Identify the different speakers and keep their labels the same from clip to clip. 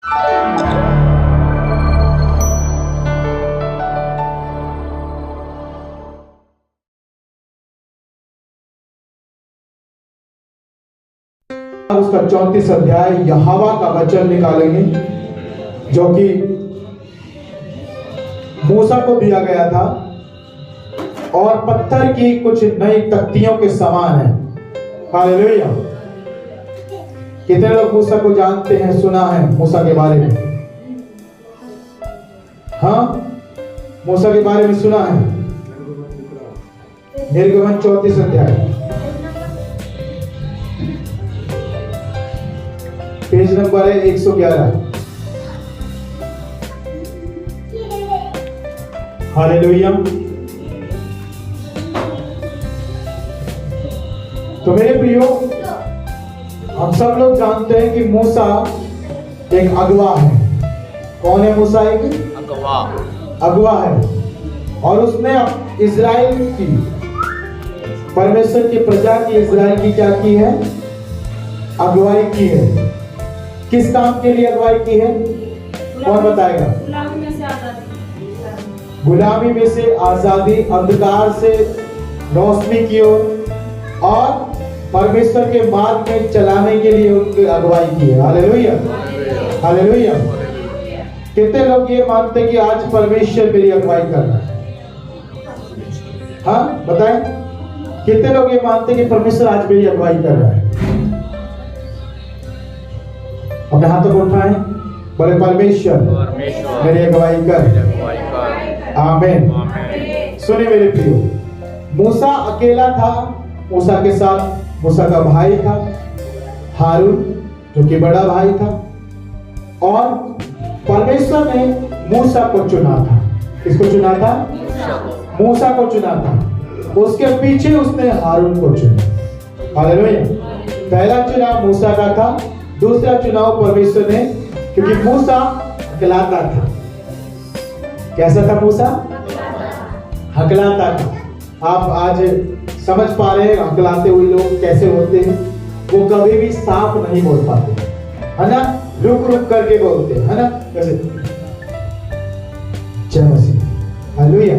Speaker 1: उसका 34 अध्याय यहोवा का वचन निकालेंगे जो कि मूसा को दिया गया था और पत्थर की कुछ नई तख्तियों के समान है। हालेलुया। कितने लोग मूसा को जानते हैं, सुना है मूसा के बारे में? हाँ, मूसा के बारे में सुना है। निर्गमन 34 अध्याय पेज नंबर है 111। हालेलुया। तो मेरे प्रियो, हम सब लोग जानते हैं कि मूसा एक अगवा है। कौन है मूसा? एक अगवा है। और उसने इजराइल की, परमेश्वर की प्रजा की, इजराइल की क्या की है? अगुवाई की है। किस काम के लिए अगुवाई की है? कौन बताएगा? गुलामी में से आजादी, अंधकार से रोशनी की ओर और परमेश्वर के मार्ग में चलाने के लिए उनकी अगुवाई की है। Hallelujah, hallelujah. कितने लोग ये मानते हैं कि आज परमेश्वर मेरी अगुवाई कर रहा है? हाँ, बताएं। कितने लोग ये मानते हैं कि परमेश्वर आज मेरी अगुवाई कर रहा है? अपने हाथों को उठाएं, बोले परमेश्वर मेरी अगुवाई कर। आमीन। सुनिए मेरे प्रियो, मूसा अकेला था। मूसा के साथ मूसा का भाई था हारून, जो कि बड़ा भाई था। और परमेश्वर ने मूसा को चुना था। किसको चुना था? मूसा को चुना था। उसके पीछे उसने हारून को चुना। हालेलुया। पहला चुनाव मूसा का था, दूसरा चुनाव परमेश्वर ने, क्योंकि मूसा हकलाता था। कैसा था मूसा? हकलाता था। आप आज समझ पा रहे हैं हकलाते हुए लोग कैसे होते हैं? वो कभी भी साफ नहीं बोल पाते, है ना? रुक रुक करके बोलते हैं, है ना? कैसे? जय मसीह। हालेलुया।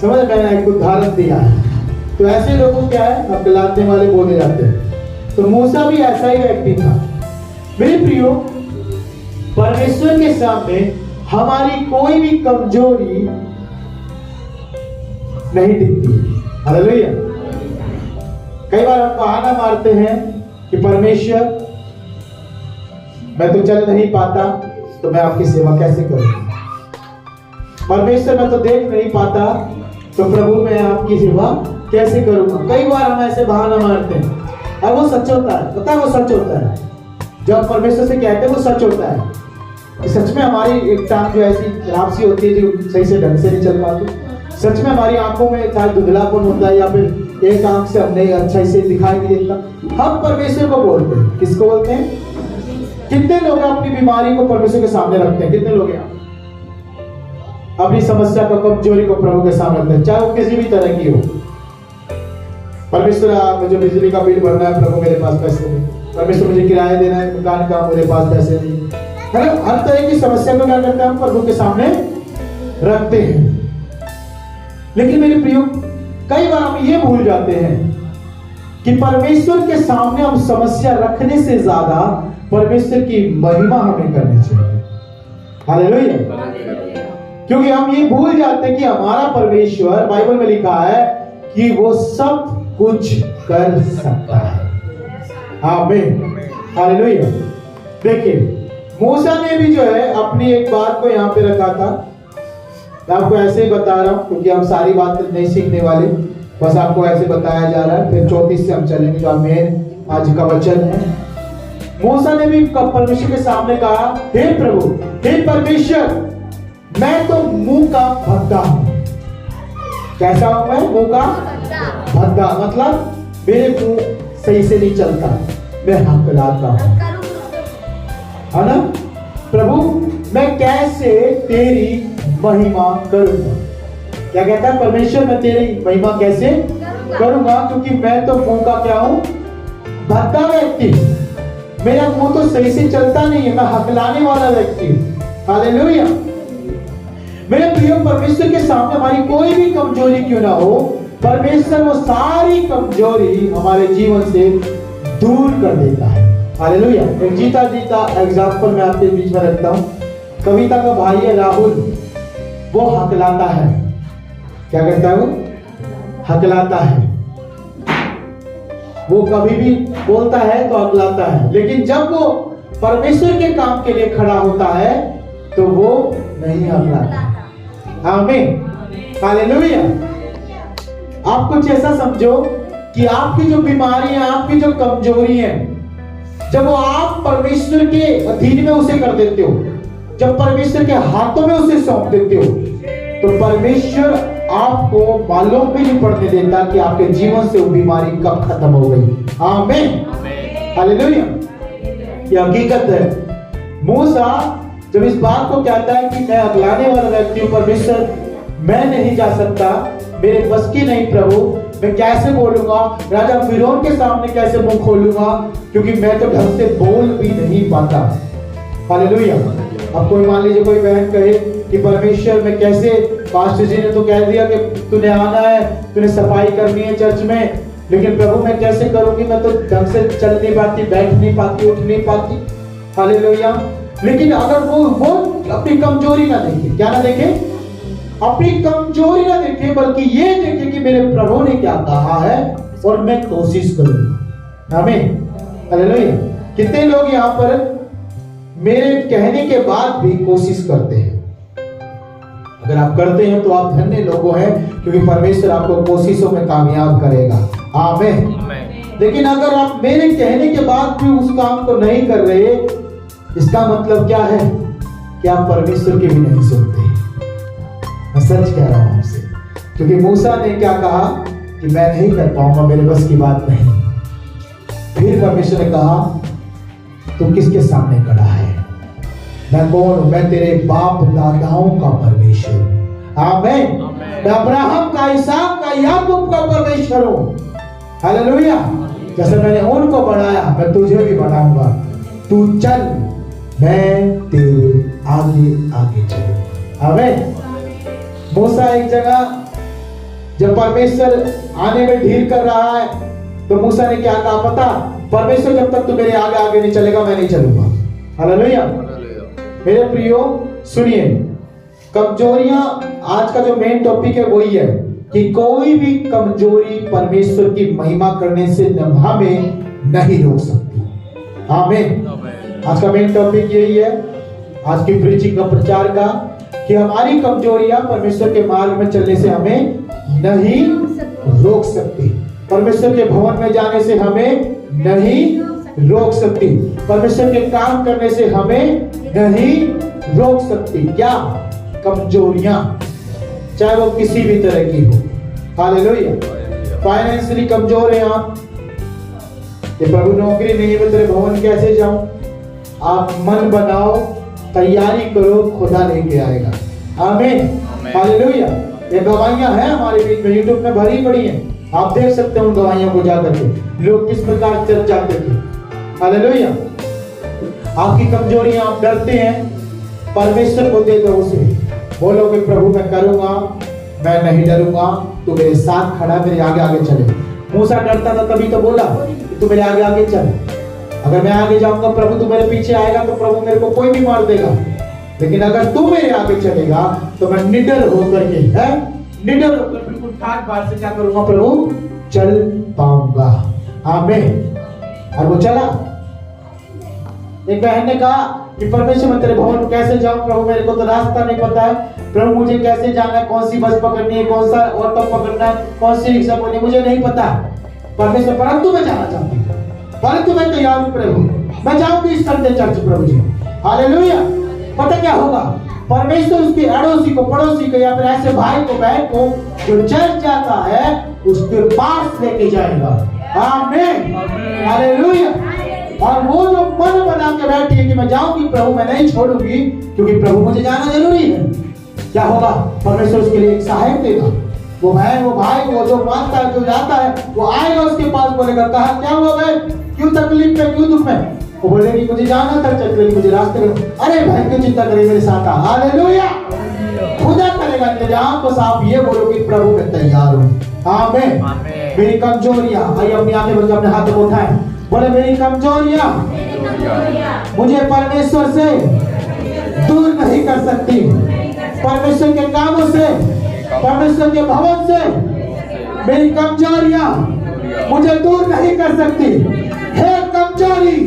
Speaker 1: समझ, मैंने एक उदाहरण दिया है। तो ऐसे लोगों क्या है, हकलाते वाले बोले जाते हैं। तो मूसा भी ऐसा ही व्यक्ति था। मेरे प्रियो, परमेश्वर के सामने हमारी कोई भी कमजोरी नहीं दिखती। हालेलुया। कई बार हम बहाना मारते हैं कि परमेश्वर, मैं तो चल नहीं पाता, तो मैं आपकी सेवा कैसे करूंगा? परमेश्वर, मैं तो देख नहीं पाता, तो प्रभु मैं आपकी सेवा कैसे करूंगा? कई बार हम ऐसे बहाना मारते हैं और वो सच होता है। पता है वो सच होता है। जब परमेश्वर से कहते हैं वो सच होता है कि सच में हमारी एक टांग जो ऐसी खराब सी होती है जो सही से ढंग से नहीं चल पाती। सच में हमारी आंखों में चाहे धुंधलापन होता है या फिर एक आंख से हमने अच्छा से दिखाई नहीं देता। हम परमेश्वर को बोलते हैं। किसको बोलते हैं? कितने लोग अपनी बीमारी को परमेश्वर के सामने रखते हैं? कितने लोग हैं अपनी समस्या को, कमजोरी को प्रभु के सामने रखते हैं, चाहे वो किसी भी तरह की हो? परमेश्वर, मुझे बिजली का बिल भरना है, प्रभु मेरे पास पैसे नहीं। परमेश्वर, मुझे किराया देना है मकान का, मेरे पास पैसे नहीं। है ना? हर तरह की समस्या को क्या करते हैं हम? प्रभु के सामने रखते हैं। लेकिन मेरे प्रियो, कई बार हम ये भूल जाते हैं कि परमेश्वर के सामने हम समस्या रखने से ज्यादा परमेश्वर की महिमा हमें करनी चाहिए। हालेलुया। क्योंकि हम ये भूल जाते हैं कि हमारा परमेश्वर, बाइबल में लिखा है कि वो सब कुछ कर सकता है। आमीन। हालेलुया। देखिए, मूसा ने भी जो है अपनी एक बात को यहाँ पे रखा था। मैं आपको ऐसे ही बता रहा हूँ क्योंकि हम सारी बात नहीं सीखने वाले, बस आपको ऐसे बताया जा रहा है। फिर 34 से हम चलेंगे, जो मेन आज का वचन है। मूसा ने भी परमेश्वर के सामने कहा, हे प्रभु, हे परमेश्वर, मैं तो मुंह का भद्दा हूं। कैसा हूं मैं? मुंह का भद्दा। मतलब मेरे मुंह सही से नहीं चलता, मैं हकलाता हूं, है ना? प्रभु, मैं कैसे तेरी महिमा करूंगा? क्या कहता है परमेश्वर? मैं तेरी महिमा कैसे करूंगा? क्योंकि मैं तो मुंह का क्या हूं? भद्दा व्यक्ति। मेरा मुंह तो सही से चलता नहीं है, मैं हकलाने वाला व्यक्ति हूँ। हालेलुया। मेरे प्रिय, परमेश्वर के सामने हमारी कोई भी कमजोरी क्यों ना हो, परमेश्वर वो सारी कमजोरी हमारे जीवन से दूर कर देता है। हालेलुया। एक जीता जीता एग्जाम्पल मैं आपके बीच में रखता हूँ। कविता का भाई है राहुल, वो हकलाता है। क्या करता है वो? हकलाता है। वो कभी भी बोलता है तो हकलाता है, लेकिन जब वो परमेश्वर के काम के लिए खड़ा होता है तो वो नहीं हकलाता। आमीन। हालेलुया। आप कुछ ऐसा समझो कि आपकी जो बीमारी है, आपकी जो कमजोरी है, जब वो आप परमेश्वर के अधीन में उसे कर देते हो, जब परमेश्वर के हाथों में उसे सौंप देते हो, तो परमेश्वर आपको मालूम भी नहीं पड़ने देता कि आपके जीवन से वो बीमारी कब खत्म हो गई। आमीन। हालेलुया। ये हकीकत है। मूसा जब इस बात को कहता है कि मैं अगलाने वाला व्यक्ति हूं, परमेश्वर मैं नहीं जा सकता, मेरे बस की नहीं प्रभु, मैं कैसे बोलूंगा, राजा फिरौन के सामने कैसे मुंह खोलूंगा, क्योंकि मैं तो ढंग से बोल भी नहीं पाता। हालेलुया। अब कोई मान लीजिए कोई बहन कहे कि परमेश्वर मैं कैसे, पास्टर जी ने तो कह दिया कि तूने आना है, तूने सफाई करनी है चर्च में, लेकिन प्रभु मैं कैसे करूंगी, मैं तो ढंग से चल नहीं पाती, बैठ नहीं पाती, उठ नहीं पाती। हालेलुया। लेकिन अगर वो अपनी कमजोरी ना देखे, क्या ना देखे? अपनी कमजोरी ना देखे, बल्कि ये देखे कि मेरे प्रभु ने क्या कहा है और मैं कोशिश करूंगा। आमीन। हालेलुया। कितने लोग यहाँ पर मेरे कहने के बाद भी कोशिश करते हैं? अगर आप करते हैं तो आप धन्य लोगों हैं, क्योंकि परमेश्वर आपको कोशिशों में कामयाब करेगा। आमीन। लेकिन अगर आप मेरे कहने के बाद भी उस काम को नहीं कर रहे, इसका मतलब क्या है? कि आप परमेश्वर की भी नहीं सुनते। मैं सच कह रहा हूं आपसे, क्योंकि मूसा ने क्या कहा कि मैं नहीं कर पाऊंगा, मेरे बस की बात नहीं। फिर परमेश्वर ने कहा तुम किसके सामने खड़ा है? मैं कौन हूं? मैं तेरे बाप दादाओं का परमेश्वर हूं। आमीन। मैं अब्राहम का, इसहाक का, याकूब का परमेश्वर हूं। हालेलुया। जैसे मैंने उनको बढ़ाया, मैं तुझे भी बढ़ाऊंगा। तू चल, मैं तेरे आगे आगे चलूंगा। आमीन। मूसा एक जगह जब परमेश्वर आने में ढील कर रहा है, तो मूसा ने क्या कहा पता? परमेश्वर जब तक तू मेरे आगे आगे नहीं चलेगा, मैं नहीं चलूंगा। हालेलुया। मेरे प्रियो सुनिए, कमजोरियां, आज का जो मेन टॉपिक है वही है कि कोई भी कमजोरी परमेश्वर की महिमा करने से हमें नहीं रोक सकती। आमीन। आज का मेन टॉपिक यही है, आज की प्रीचिंग का, प्रचार का, कि हमारी कमजोरियां परमेश्वर के मार्ग में चलने से हमें नहीं रोक सकती। परमेश्वर के भवन में जाने से हमें नहीं रोक सकती। परमेश्वर के काम करने से हमें नहीं रोक सकती। क्या? कमजोरियां, चाहे वो किसी भी तरह की हो। हालेलुया। फाइनेंशियली कमजोर है आप, ये प्रभु नौकरी नहीं है, मैं तेरे भवन कैसे जाऊं? आप मन बनाओ, तैयारी करो, खुदा लेके आएगा। आमीन। हालेलुया। ये गवाहियां हैं हमारे बीच में, यूट्यूब में भरी पड़ी हैं, आप देख सकते हैं उन गवाहियों को जाकर के, लोग किस प्रकार चर्च जाते थे। हालेलुया। आपकी कमजोरियां, आप डरते हैं, परमेश्वर को दे दो उसे, बोलो कि प्रभु मैं करूंगा, मैं नहीं डरूंगा, तू मेरे साथ खड़ा, मेरे आगे आगे चले। मूसा डरता था, तभी तो बोला तू मेरे आगे आगे चल। अगर मैं आगे जाऊंगा प्रभु, तू मेरे पीछे आएगा तो प्रभु मेरे को कोई भी मार देगा, लेकिन अगर तू मेरे आगे चलेगा तो मैं निडर होकर के, है निडर होकर, बिल्कुल ठाट बाट से क्या करूंगा प्रभु? चल पाऊंगा। आमीन। और वो चला। एक बहन ने कहा कि परमेश्वर मैं तेरे भवन कैसे जाऊं प्रभु, मेरे को तो रास्ता नहीं पता है प्रभु, मुझे कैसे जाना है, कौन सी बस पकड़नी है, कौन सा ऑटो पकड़ना है, कौन सी रिक्शा पकड़नी है, मुझे नहीं पता। परमेश्वर, परंतु मैं जाना चाहती हूँ, परंतु मैं तैयार हूँ प्रभु, मैं जाऊंगी इस संडे चर्च प्रभु जी। हालेलुया। पता क्या होगा? परमेश्वर उसके अड़ोसी को, पड़ोसी को, या फिर ऐसे भाई को, बहन को जो चर्च जाता है उसके पास लेके जाएगा। आमीन। हालेलुया। और वो जो मन बना के बैठी है कि मैं जाऊंगी प्रभु, मैं नहीं छोड़ूंगी, क्योंकि प्रभु मुझे जाना जरूरी है, क्या होगा? परमेश्वर उसके लिए एक सहायक देगा। वो बहन, वो भाई, वो जो मानता है, जो जाता है, वो आएगा उसके पास, बोलेगा कहा क्या हुआ बहन, क्यों तकलीफ में, क्यों दुख में? वो बोलेगी मुझे जाना था चर्च, लेकिन मुझे रास्ते में, अरे भाई क्यों चिंता करे, मेरे साथ आ। हालेलुया। खुदा करेगा इंतजाम। बस आप ये बोलो कि प्रभु मैं तैयार हूँ। आमीन। मेरी कमजोरियां, आइए अपनी आंखें बंद करके अपने हाथ को उठाएं, बोले मेरी कमजोरियां मुझे परमेश्वर से दूर नहीं कर सकती, परमेश्वर के कामों से, परमेश्वर के भवन से मेरी कमजोरियां मुझे दूर नहीं कर सकती। हे कमजोरी,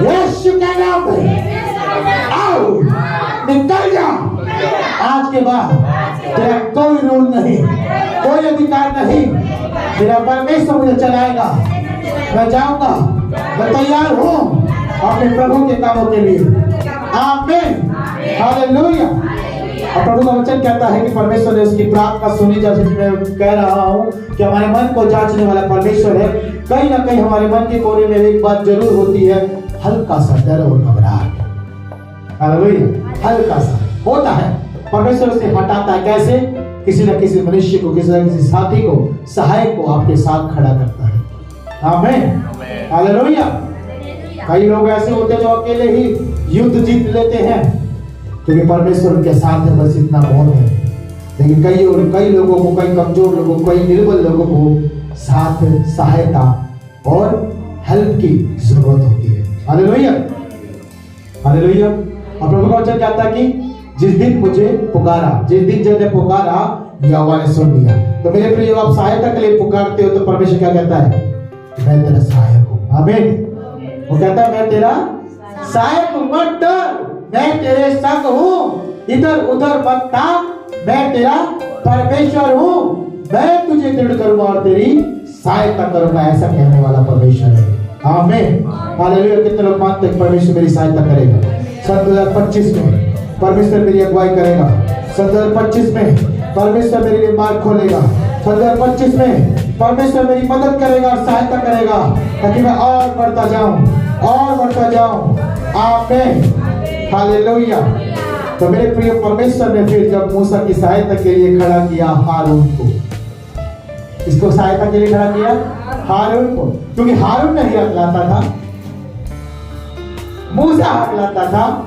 Speaker 1: यीशु के नाम में आओ, निकल जा। आज के बाद तेरा कोई रूल नहीं, कोई अधिकार नहीं, मेरा परमेश्वर मुझे चलाएगा। मैं जाऊंगा, मैं तैयार हूँ अपने प्रभु के कामों के लिए। आमीन। हालेलुया। और प्रभु का वचन कहता है कि परमेश्वर ने उसकी प्रार्थना सुनी। जैसे कि मैं कह रहा हूँ कि हमारे मन को जांचने वाला परमेश्वर है। कहीं ना कहीं हमारे मन के कोने में एक बात जरूर होती है, हल्का सा डर और घबराहट। हालेलुया। हल्का सा होता है, परमेश्वर उसे हटाता है। कैसे? किसी न किसी मनुष्य को, किसी न किसी साथी को, सहायक को आपके साथ खड़ा करता है। आमीन। हालेलुया। कई लोग ऐसे होते हैं जो अकेले ही युद्ध जीत लेते हैं, क्योंकि परमेश्वर उनके साथ है, बस इतना बहुत है। लेकिन कई लोगों को, कई कमजोर लोगों को, कई निर्बल लोगों को साथ, सहायता और हेल्प की जरूरत होती है। हालेलुया। हालेलुया। और प्रभु का वचन कहता है कि जिस दिन मुझे पुकारा, जिस दिन जब ने पुकारा, यहोवा ने सुन लिया। तो मेरे प्रिय, आप सहायता के लिए पुकारते हो तो परमेश्वर क्या कहता है? मैं तेरा सहायक हूँ। आमीन। वो कहता है मैं तेरा सहायक हूँ, मत डर, मैं तेरे संग हूँ, इधर उधर मत ताक, मैं तेरा परमेश्वर हूँ, मैं तुझे दृढ़ करूंगा और तेरी सहायता करूंगा। ऐसा कहने वाला परमेश्वर है। आमीन। हालेलुया। कितने लोग मानते हैं परमेश्वर मेरी सहायता करेगा? सन 2025 में परमेश्वर मेरी अगुवाई करेगा। सन 2025 में परमेश्वर मेरे लिए मार्ग खोलेगा। सन 2025 में परमेश्वर मेरी मदद करेगा और सहायता करेगा, ताकि मैं और बढ़ता जाऊं, और बढ़ता जाऊं। आमीन। हालेलुया। तो मेरे प्रिय, परमेश्वर ने फिर जब मूसा की सहायता के लिए खड़ा किया हारून को, इसको सहायता के लिए खड़ा किया हारून को, क्योंकि हारून नहीं हकलाता था, मूसा हकलाता था।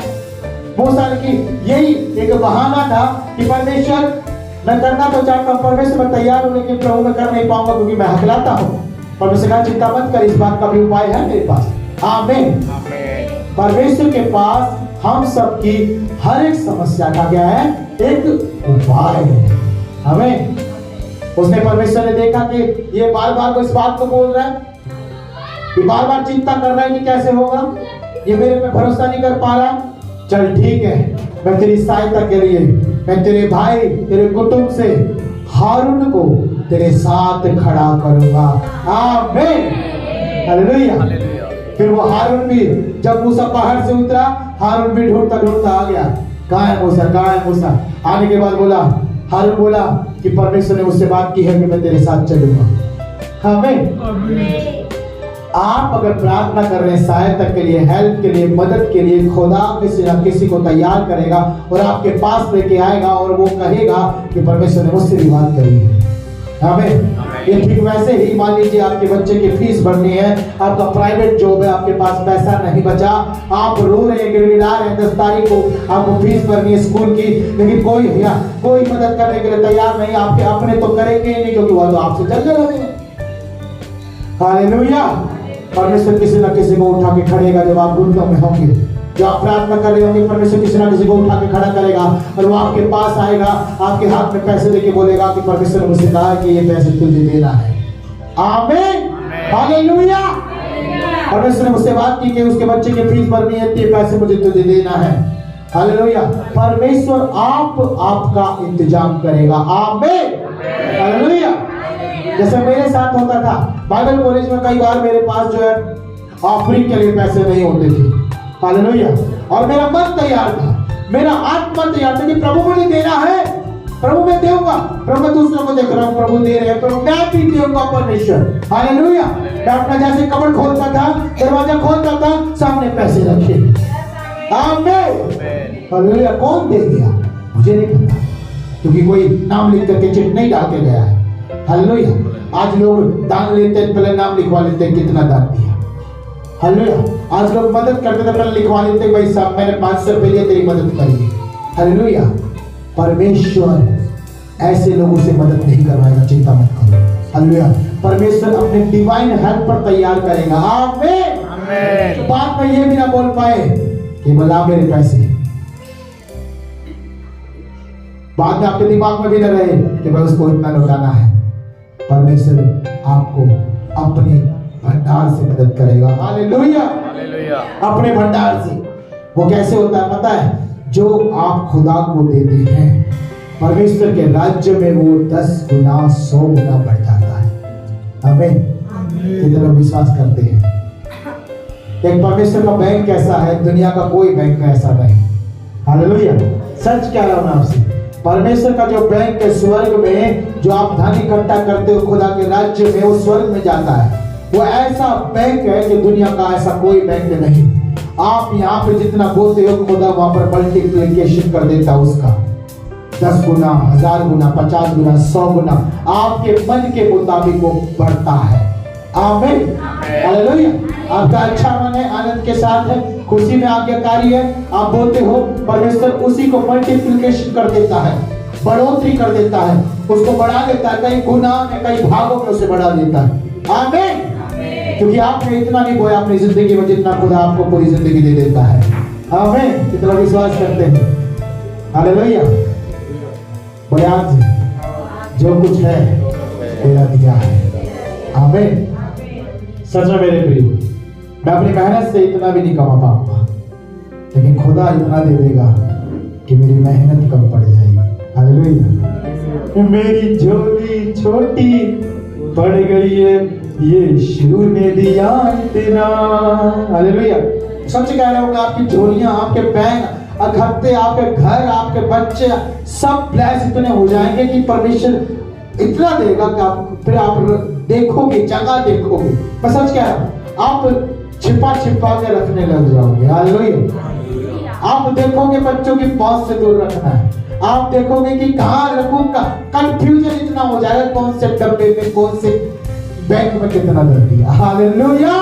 Speaker 1: मूसा की यही एक बहाना था कि परमेश्वर मैं करना तो चाहता हूँ, परमेश्वर मैं तैयार हूँ, लेकिन प्रभु मैं कर नहीं पाऊंगा क्योंकि मैं हकलाता हूँ। परमेश्वर का चिंता मत कर, इस बात का भी उपाय है मेरे पास। आमीन। परमेश्वर के पास हम सबकी हर एक समस्या का क्या है? एक उपाय है। हमें उसने, परमेश्वर ने देखा कि ये बार बार इस बात को बोल रहा है, ये बार बार चिंता कर रहा है कि कैसे होगा, ये मेरे पे भरोसा नहीं कर पा रहा। चल ठीक है, मैं तेरी सहायता के लिए, मैं तेरे भाई, तेरे कुटुंब से हारून को तेरे साथ खड़ा करूंगा। आमीन। हालेलुया। फिर वो हारून भी, जब मूसा पहाड़ से उतरा, हारून भी ढूंढता ढूंढता आ गया। कहाँ है मूसा, कहाँ है मूसा? आने के बाद बोला, हारून बोला कि परमेश्वर ने मुझसे बात की है कि मैं तेरे साथ चलूंगा। आमीन। आप अगर प्रार्थना कर रहे हैं सहायता के लिए, हेल्प के लिए, मदद के लिए, खुदा किसी न किसी को तैयार करेगा और आपके पास लेके आएगा और वो कहेगा कि परमेश्वर ने मुझसे भी बात करी है। आमीन। ये ठीक वैसे ही, मान लीजिए आपके बच्चे की फीस भरनी है, आपका प्राइवेट जॉब है, आपके पास पैसा नहीं बचा, आप रो रहे हैं, गिड़गिड़ा रहे हैं, 10 तारीख को आपको फीस भरनी है स्कूल की, लेकिन कोई मदद करने के लिए तैयार नहीं। आपके अपने तो करेंगे ही नहीं, क्योंकि वह तो आपसे जलने लगेंगे। हालेलुया। परमेश्वर किसी न किसी को उठा के खड़ेगा जब आप घुटनों में होंगे, जो आप प्रार्थना कर रहे होंगे, परमेश्वर किसी न किसी को उठा के खड़ा करेगा और वो आपके पास आएगा, आपके हाथ में पैसे देके बोलेगा कि परमेश्वर ने मुझसे कहा कि ये पैसे तुझे देना है। आमीन। हालेलुया। परमेश्वर ने मुझसे बात की कि उसके बच्चे की फीस भरनी है, ये पैसे मुझे तुझे देना है। हालेलुया। परमेश्वर आपका इंतजाम करेगा। आमीन। हालेलुया। जैसे मेरे साथ होता था, बाइबल कॉलेज में कई बार मेरे पास जो है ऑफरिंग के लिए पैसे नहीं होते थे। हालेलुया। और मेरा मन तैयार था, मेरा आत्मा तैयार था कि प्रभु मुझे देना है, प्रभु मैं दूंगा, प्रभु मैं दूसरों को देख रहा हूँ, प्रभु दे रहे हैं, प्रभु मैं भी दूंगा। परमेश्वर। हालेलुया। मैं अपना जैसे कपड़ खोलता था, दरवाजा खोलता था, सामने पैसे रखे। आमीन। हालेलुया। कौन दे दिया मुझे नहीं पता, क्योंकि कोई नाम लिख करके चिट नहीं डाल के गया है। हालेलुया। आज लोग दान लेते हैं, पहले नाम लिखवा लेते हैं कितना दान दिया। हालेलुया। आज लोग मदद करते थे, पहले लिखवा लेते भाई साहब मैंने 500 रुपये दिए तेरी मदद करिए। हालेलुया। परमेश्वर ऐसे लोगों से मदद नहीं करवाएगा, चिंता मत करो। हालेलुया। परमेश्वर अपने डिवाइन हेल्पर तैयार करेगा। आमीन। आमीन। बाद में ये भी ना बोल पाए कि बोला मेरे पैसे, बाद में आपके दिमाग में भी ना रहे कि भाई उसको इतना लौटाना है। परमेश्वर आपको अपने भंडार से मदद करेगा। हालेलुया। हालेलुया। अपने भंडार से। वो कैसे होता है पता है? जो आप खुदा को देते हैं, परमेश्वर के राज्य में वो 10 गुना 100 गुना बढ़ जाता है। आमीन। कितने लोग विश्वास करते हैं? एक परमेश्वर का बैंक कैसा है? दुनिया का कोई बैंक ऐसा नहीं। हालेलुया। सच कह रहा हूं आपसे, परमेश्वर का जो बैंक है स्वर्ग में, जो आप धन इकट्ठा करते हो खुदा के राज्य में, वो स्वर्ग में जाता है। वो ऐसा बैंक है कि दुनिया का ऐसा कोई बैंक नहीं। आप यहाँ पे जितना बोलते हो खुदा वहां पर मल्टीप्लिकेशन कर देता है उसका 10 गुना, 1000 गुना, 50 गुना, 100 गुना, आपके मन के मुताबिक वो बढ़ता है। आमीन। हालेलुया। आपका अच्छा मन है, आनंद के साथ है, खुशी में आज्ञाकारी है, आप बोलते हो, परमेश्वर उसी को मल्टीप्लिकेशन कर देता है, बढ़ोतरी कर देता है, उसको बढ़ा देता है, कई गुना में कई भागों में उसे बढ़ा देता है। आमीन। क्योंकि आपने इतना नहीं बोया अपनी जिंदगी में जितना खुदा आपको पूरी जिंदगी दे देता है। आमीन। कितना विश्वास करते हैं? हालेलुया। बयान जो कुछ है तेरा दिया है। आमीन। सच में मेरे प्रिय, मैं अपनी मेहनत से इतना भी नहीं कमा पाऊंगा, लेकिन खुदा इतना दे देगा कि मेरी मेहनत कम पड़ जाएगी। हालेलुया। मेरी झोली छोटी पड़ गई है, ये शुरू ने दिया इतना। हालेलुया। सच कह रहा हूँ, आपकी झोलियां, आपके बैंक अखत्ते, आपके घर, आपके बच्चे सब ब्लेस इतने हो जाएंगे कि परमेश्वर इतना देगा कि आप फिर आप देखोगे, जगह देखोगे। मैं सच कह रहा हूँ, आप छिपा छिपा के रखने लग जाओगे। हालेलुया। आप देखोगे बच्चों की पहुंच से दूर रखना है। आप देखोगे कि कहाँ रखूं, कंफ्यूजन इतना हो जाएगा, कौन से डब्बे में, कौन से बैंक में कितना दर दिया। हालेलुया।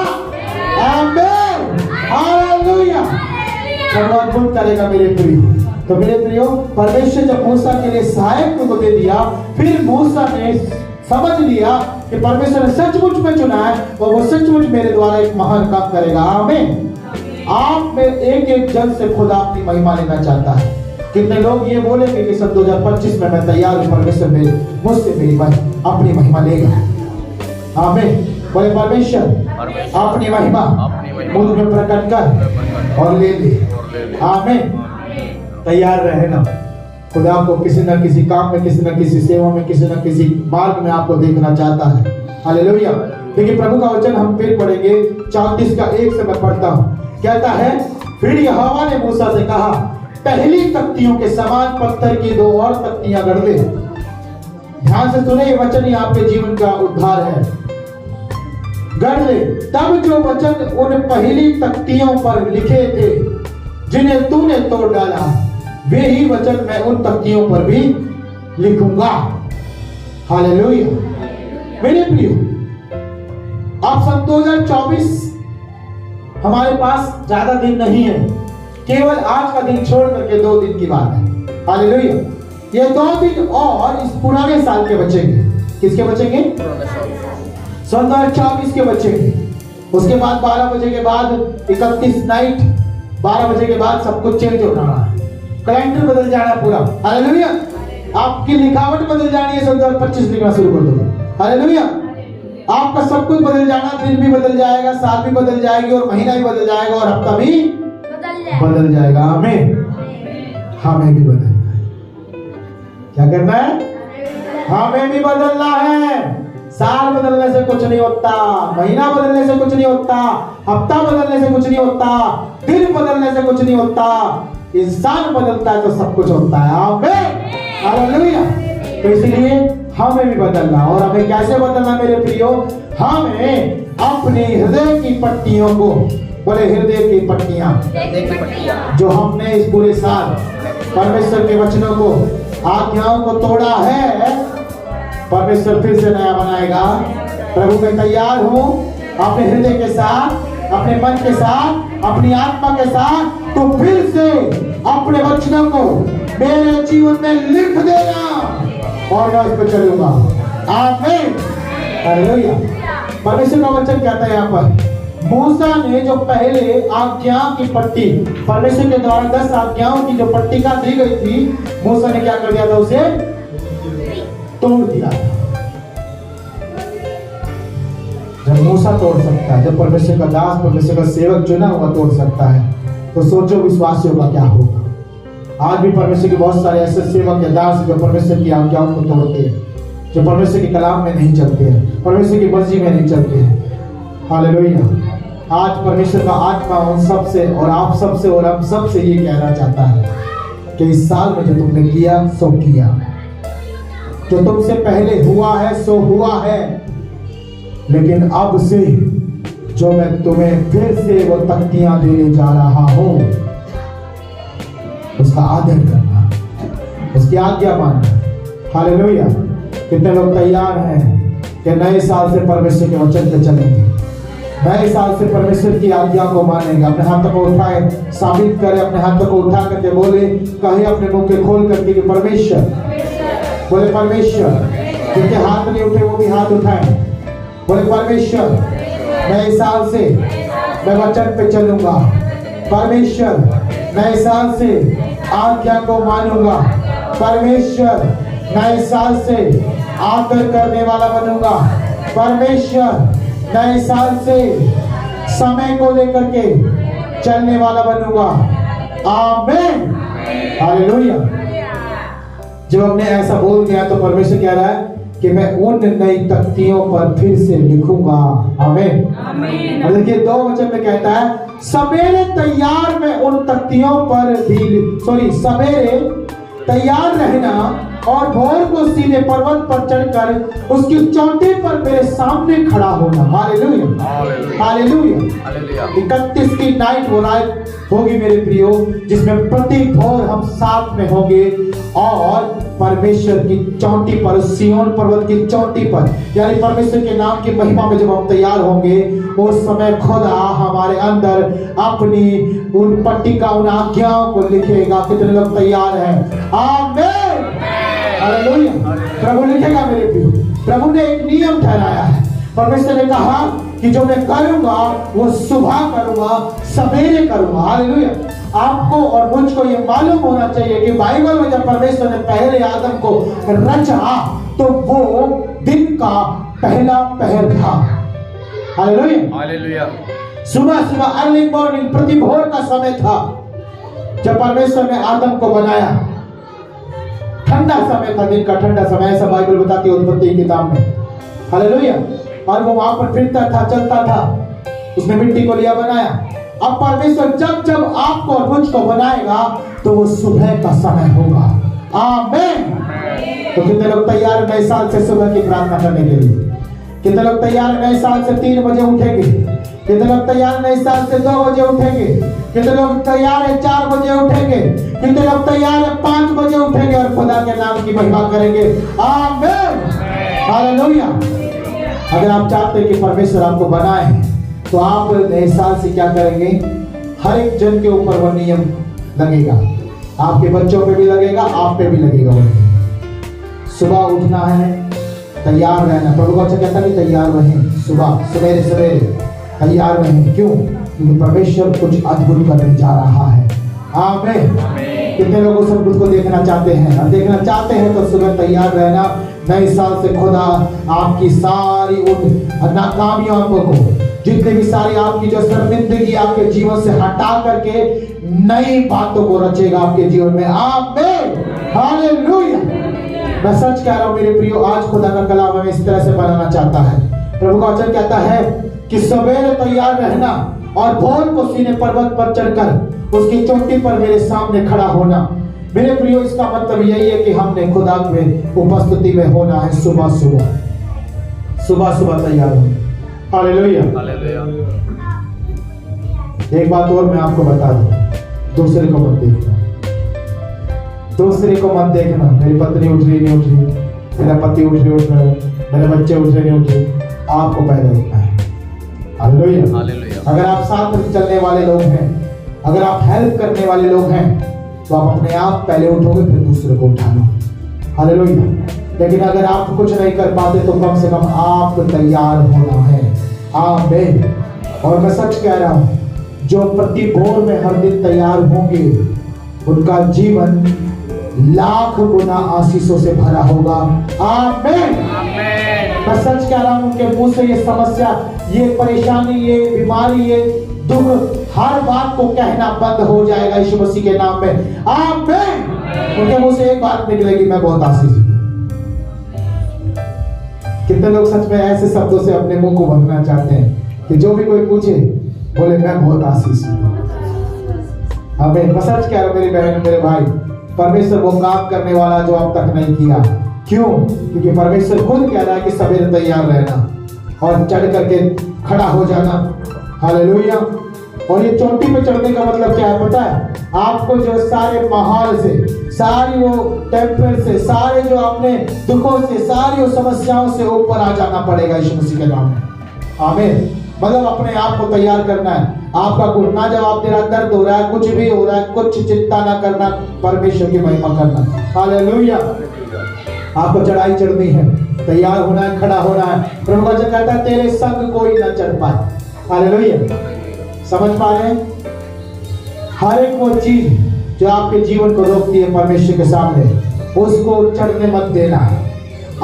Speaker 1: आमीन। हालेलुया। भगवान अद्भुत करेगा मेरे प्रियो। तो मेरे प्रियो, परमेश्वर जब मूसा के लिए सहायक को दे दिया, फिर मूसा ने समझ लिया कि परमेश्वर ने सचमुच में चुना है और वो सचमुच मेरे द्वारा एक महान काम करेगा। आमीन। आप में एक एक जन से खुदा अपनी महिमा लेना चाहता है। कितने लोग ये बोलेंगे कि सन 2025 में मैं तैयार हूं, परमेश्वर मुझसे मेरी अपनी महिमा लेगा। आमीन। बोले परमेश्वर अपनी महिमा मुझ में प्रकट कर और ले ले। आमीन। तैयार रहे ना, खुदा आपको किसी न किसी काम में, किसी न किसी सेवा में, किसी न किसी मार्ग में आपको देखना चाहता है। हालेलुया। देखिए प्रभु का वचन हम फिर पढ़ेंगे, 34 का 1 से मैं पढ़ता हूँ। कहता है, फिर यहोवा ने मूसा से कहा, पहली तख्तियों के समान पत्थर की 2 और तख्तियां गढ़ ले। ध्यान से सुने, ये वचन ही आपके जीवन का उद्धार है। गढ़ ले। तब जो वचन उन पहली तख्तियों पर लिखे थे जिन्हें तूने तोड़ डाला, वे ही वचन मैं उन तख्तियों पर भी लिखूंगा। हालेलुया। मेरे प्रियो, आप सन 2024, हमारे पास ज्यादा दिन नहीं है, केवल आज का दिन छोड़ करके 2 दिन की बात है। हालेलुया। ये 2 दिन और इस पुराने साल के बचेंगे। किसके बचेंगे? सन 2024 के बचेंगे। उसके बाद 12 बजे के बाद 31 नाइट, 12 बजे के बाद सब कुछ चेंज होना है, कैलेंडर बदल जाना पूरा। हालेलुया। आपकी लिखावट बदल जानी है, सन 2025 लिखना शुरू कर दो। हालेलुया। आपका सब कुछ बदल जाना, दिन भी बदल जाएगा, साल भी बदल जाएगी, और महीना भी बदल जाएगा, और हफ्ता भी बदल जाएगा। हमें भी बदलना है। क्या करना है? हमें भी बदलना है। साल बदलने से कुछ नहीं होता, महीना बदलने से कुछ नहीं होता, हफ्ता बदलने से कुछ नहीं होता, दिन बदलने से कुछ नहीं होता। इंसान बदलता है तो सब कुछ होता है। आमीन। हालेलुया। तो इसलिए हमें भी बदलना, और हमें कैसे बदलना मेरे प्रियो? हमें अपने हृदय की पट्टियों को, बोले हृदय की पट्टियां, जो हमने इस पूरे साल परमेश्वर के वचनों को, आज्ञाओं को तोड़ा है, परमेश्वर फिर से नया बनाएगा। प्रभु मैं तैयार हूं अपने हृदय के साथ अपने मन के साथ, अपनी आत्मा के साथ, तो फिर से अपने वचनों को मेरे जीवन में लिख देना और मैं उस पर चलूंगा। आमीन, हालेलुया। परमेश्वर का वचन कहता है यहाँ पर, मूसा ने जो पहले आज्ञा की पट्टी, परमेश्वर के द्वारा 10 आज्ञाओं की जो पट्टिका दी गई थी, मूसा ने क्या कर दिया था? उसे तोड़ दिया। जब मूसा तोड़ सकता है, जब परमेश्वर का दास, परमेश्वर का सेवक चुना हुआ तोड़ सकता है, तो सोचो विश्वासियों का क्या होगा। आज भी परमेश्वर के बहुत सारे ऐसे सेवक या दास जो परमेश्वर की आज्ञाओं को तोड़ते हैं, जो परमेश्वर के कलाम में नहीं चलते हैं, परमेश्वर की मर्जी में नहीं चलते हैं। हालेलुया। आज परमेश्वर का आत्मा उन सबसे और आप सबसे और हम सबसे ये कहना चाहता है कि इस साल में जो तुमने किया सो किया, जो तुमसे पहले हुआ है सो हुआ है, लेकिन अब से जो मैं तुम्हें फिर से वो तख्तियां देने जा रहा हूं, उसका आदर करना, उसकी आज्ञा मानना। हालेलुया। कितने लोग तैयार हैं कि नए साल से परमेश्वर के वचन पे चलेंगे, नए साल से परमेश्वर की आज्ञा को मानेंगे? अपने हाथों को उठाए, साबित करें, अपने हाथों को उठा करके बोले, कहे अपने मुंह के खोल करके कि परमेश्वर, बोले परमेश्वर। जिनके हाथ नहीं उठे वो भी हाथ उठाए, बोले परमेश्वर नए साल से मैं वचन पे चलूंगा, परमेश्वर नए साल से आज्ञा को मानूंगा, परमेश्वर नए साल से आदर करने वाला बनूंगा, परमेश्वर नए साल से समय को लेकर के चलने वाला बनूंगा। आमीन, हालेलुया। जब हमने ऐसा बोल दिया तो परमेश्वर कह रहा है कि मैं उन नई तख्तियों पर फिर से लिखूंगा। आमीन, आमीन। और देखिए 2 वचन में कहता है, सवेरे तैयार में उन तख्तियों पर भी, सवेरे तैयार रहना और भोर को सीधे पर्वत पर चढ़कर उसकी चोटी पर मेरे सामने खड़ा होना। Hallelujah, hallelujah. 31 की नाइट वो रात होगी मेरे प्रियो, जिसमें प्रति भोर हम साथ में होंगे और परमेश्वर की चोटी पर, सिय्योन पर्वत की चोटी पर, यानी परमेश्वर के नाम की महिमा में जब हम तैयार होंगे, उस समय खुदा हमारे अंदर अपनी उन पट्टिका, उन आज्ञाओं को लिखेगा। कितने लोग तैयार हैं? आमीन, हालेलुया। प्रभु लिखेगा मेरे प्रियो। प्रभु ने एक नियम ठहराया है। परमेश्वर ने कहा कि जो मैं करूंगा वो सुबह करूंगा, सवेरे करूंगा। हालेलुया। आपको और मुझको ये मालूम होना चाहिए कि बाइबल में जब परमेश्वर ने पहले आदम को रचा तो वो दिन का पहला पहर था। Hallelujah, hallelujah. सुबह सुबह अर्ली मॉर्निंग, प्रति भोर का समय था जब परमेश्वर ने आदम को बनाया। ठंडा समय था, दिन का ठंडा समय, ऐसा बाइबल बताती है उत्पत्ति की किताब में। हालेलुया। और वो वहां पर फिरता था, चलता था, उसने मिट्टी को लिया बनाया। अब परमेश्वर जब जब आपको और मुझको बनाएगा तो वो सुबह का समय होगा। आमीन। तो कितने लोग तैयार हैं नए साल से सुबह की प्रार्थना करने के लिए? कितने लोग तैयार हैं नए साल से 3 बजे उठेंगे? कितने लोग तैयार नए साल से 2 बजे उठेंगे? कितने लोग तैयार है 4 बजे उठेंगे? कितने लोग तैयार है 5 बजे उठेंगे और खुदा के नाम की महिमा करेंगे? आमीन, हालेलुया। अगर आप चाहते हैं कि परमेश्वर आपको बनाए तो आप नए साल से क्या करेंगे? हर एक जन के ऊपर वो नियम लगेगा, आपके बच्चों पे भी लगेगा, आप पे भी लगेगा। वो सुबह उठना है, तैयार रहना। प्रभु का वचन कहता है कि तैयार रहें, सुबह सवेरे सवेरे तैयार रहें। क्यों? क्योंकि परमेश्वर कुछ अद्भुत करने जा रहा है। आमीन। कितने लोग उस अद्भुत को देखना चाहते हैं? और देखना चाहते हैं तो सुबह तैयार रहना। नए साल से खुदा आपकी सारी उन नाकामियों को, जितने भी सारी आपकी जो शर्मिंदगी आपके जीवन से हटा करके नई बातों को रचेगा आपके जीवन में। आमीन, हालेलुया। मैं सच कह रहा हूं मेरे प्रियो, आज खुदा का कलाम हमें इस तरह से बनाना चाहता है। प्रभु का वचन कहता है कि सवेरे तैयार रहना और भोर को सीने पर्वत पर चढ़कर उसकी चोटी पर मेरे सामने खड़ा होना। मेरे प्रियो, इसका मतलब यही है कि हमने खुदा में उपस्थिति में होना है। सुबह सुबह, सुबह सुबह तैयार होना। Hallelujah, hallelujah. एक बात और मैं आपको बता दूं, दूसरे को मत देखना, दूसरे को मत देखना। मेरी पत्नी उठ रही नहीं उठ रही, मेरा पति उठ रहे, मेरे बच्चे उठ रहे नहीं उठ रहे, आपको पहले उठना है। Hallelujah, hallelujah. अगर आप साथ में चलने वाले लोग हैं, अगर आप हेल्प करने वाले लोग हैं, तो आप अपने आप पहले उठोगे, फिर दूसरे को उठा लो। हालेलुया। लेकिन अगर आप कुछ नहीं कर पाते तो कम से कम आप तैयार होना है। आमीन। और मैं सच कह रहा हूं, जो प्रति भोर में हर दिन तैयार होंगे उनका जीवन लाख गुना आशीषों से भरा होगा। आमीन। मैं सच कह रहा हूं, उनके मुंह से ये समस्या, ये परेशानी, ये बीमारी, ये दुख, हर बात को कहना बंद हो जाएगा यीशु मसीह के नाम में। आमीन। उनके मुंह से एक बात निकलेगी, मैं बहुत आशीषित हूं। कितने लोग सच में ऐसे शब्दों से अपने मुंह को भरना चाहते हैं कि जो भी कोई पूछे बोले मैं बहुत आशीषित हूं। आमीन। मैं सच कह रहा हूं मेरी बहन, मेरे भाई, परमेश्वर वो काम करने वाला जो अब तक नहीं किया। क्यों? क्योंकि परमेश्वर खुद कह रहा है कि सवेरे तैयार रहना और चढ़ करके खड़ा हो जाना। हालेलुया। और ये चोटी पे चढ़ने का मतलब क्या है पता है? आपको जो सारे माहौल से, सारी वो टेम्पर से, सारे जो अपने दुखों से, सारी वो समस्याओं से ऊपर आ जाना पड़ेगा यीशु मसीह के नाम में। आमीन। मतलब अपने आप को तैयार करना है। आपका घुटना जवाब दे रहा, दर्द हो रहा है, कुछ भी हो रहा है, कुछ चिंता ना करना, परमेश्वर की महिमा करना। हालेलुया। आपको चढ़ाई चढ़नी है, तैयार होना है, खड़ा होना है। प्रभु वचन कहता है तेरे संग कोई ना चढ़ पाए। हालेलुया। समझ पा रहे हैं? हर एक वो चीज जो आपके जीवन को रोकती है परमेश्वर के सामने, उसको चढ़ने मत देना है,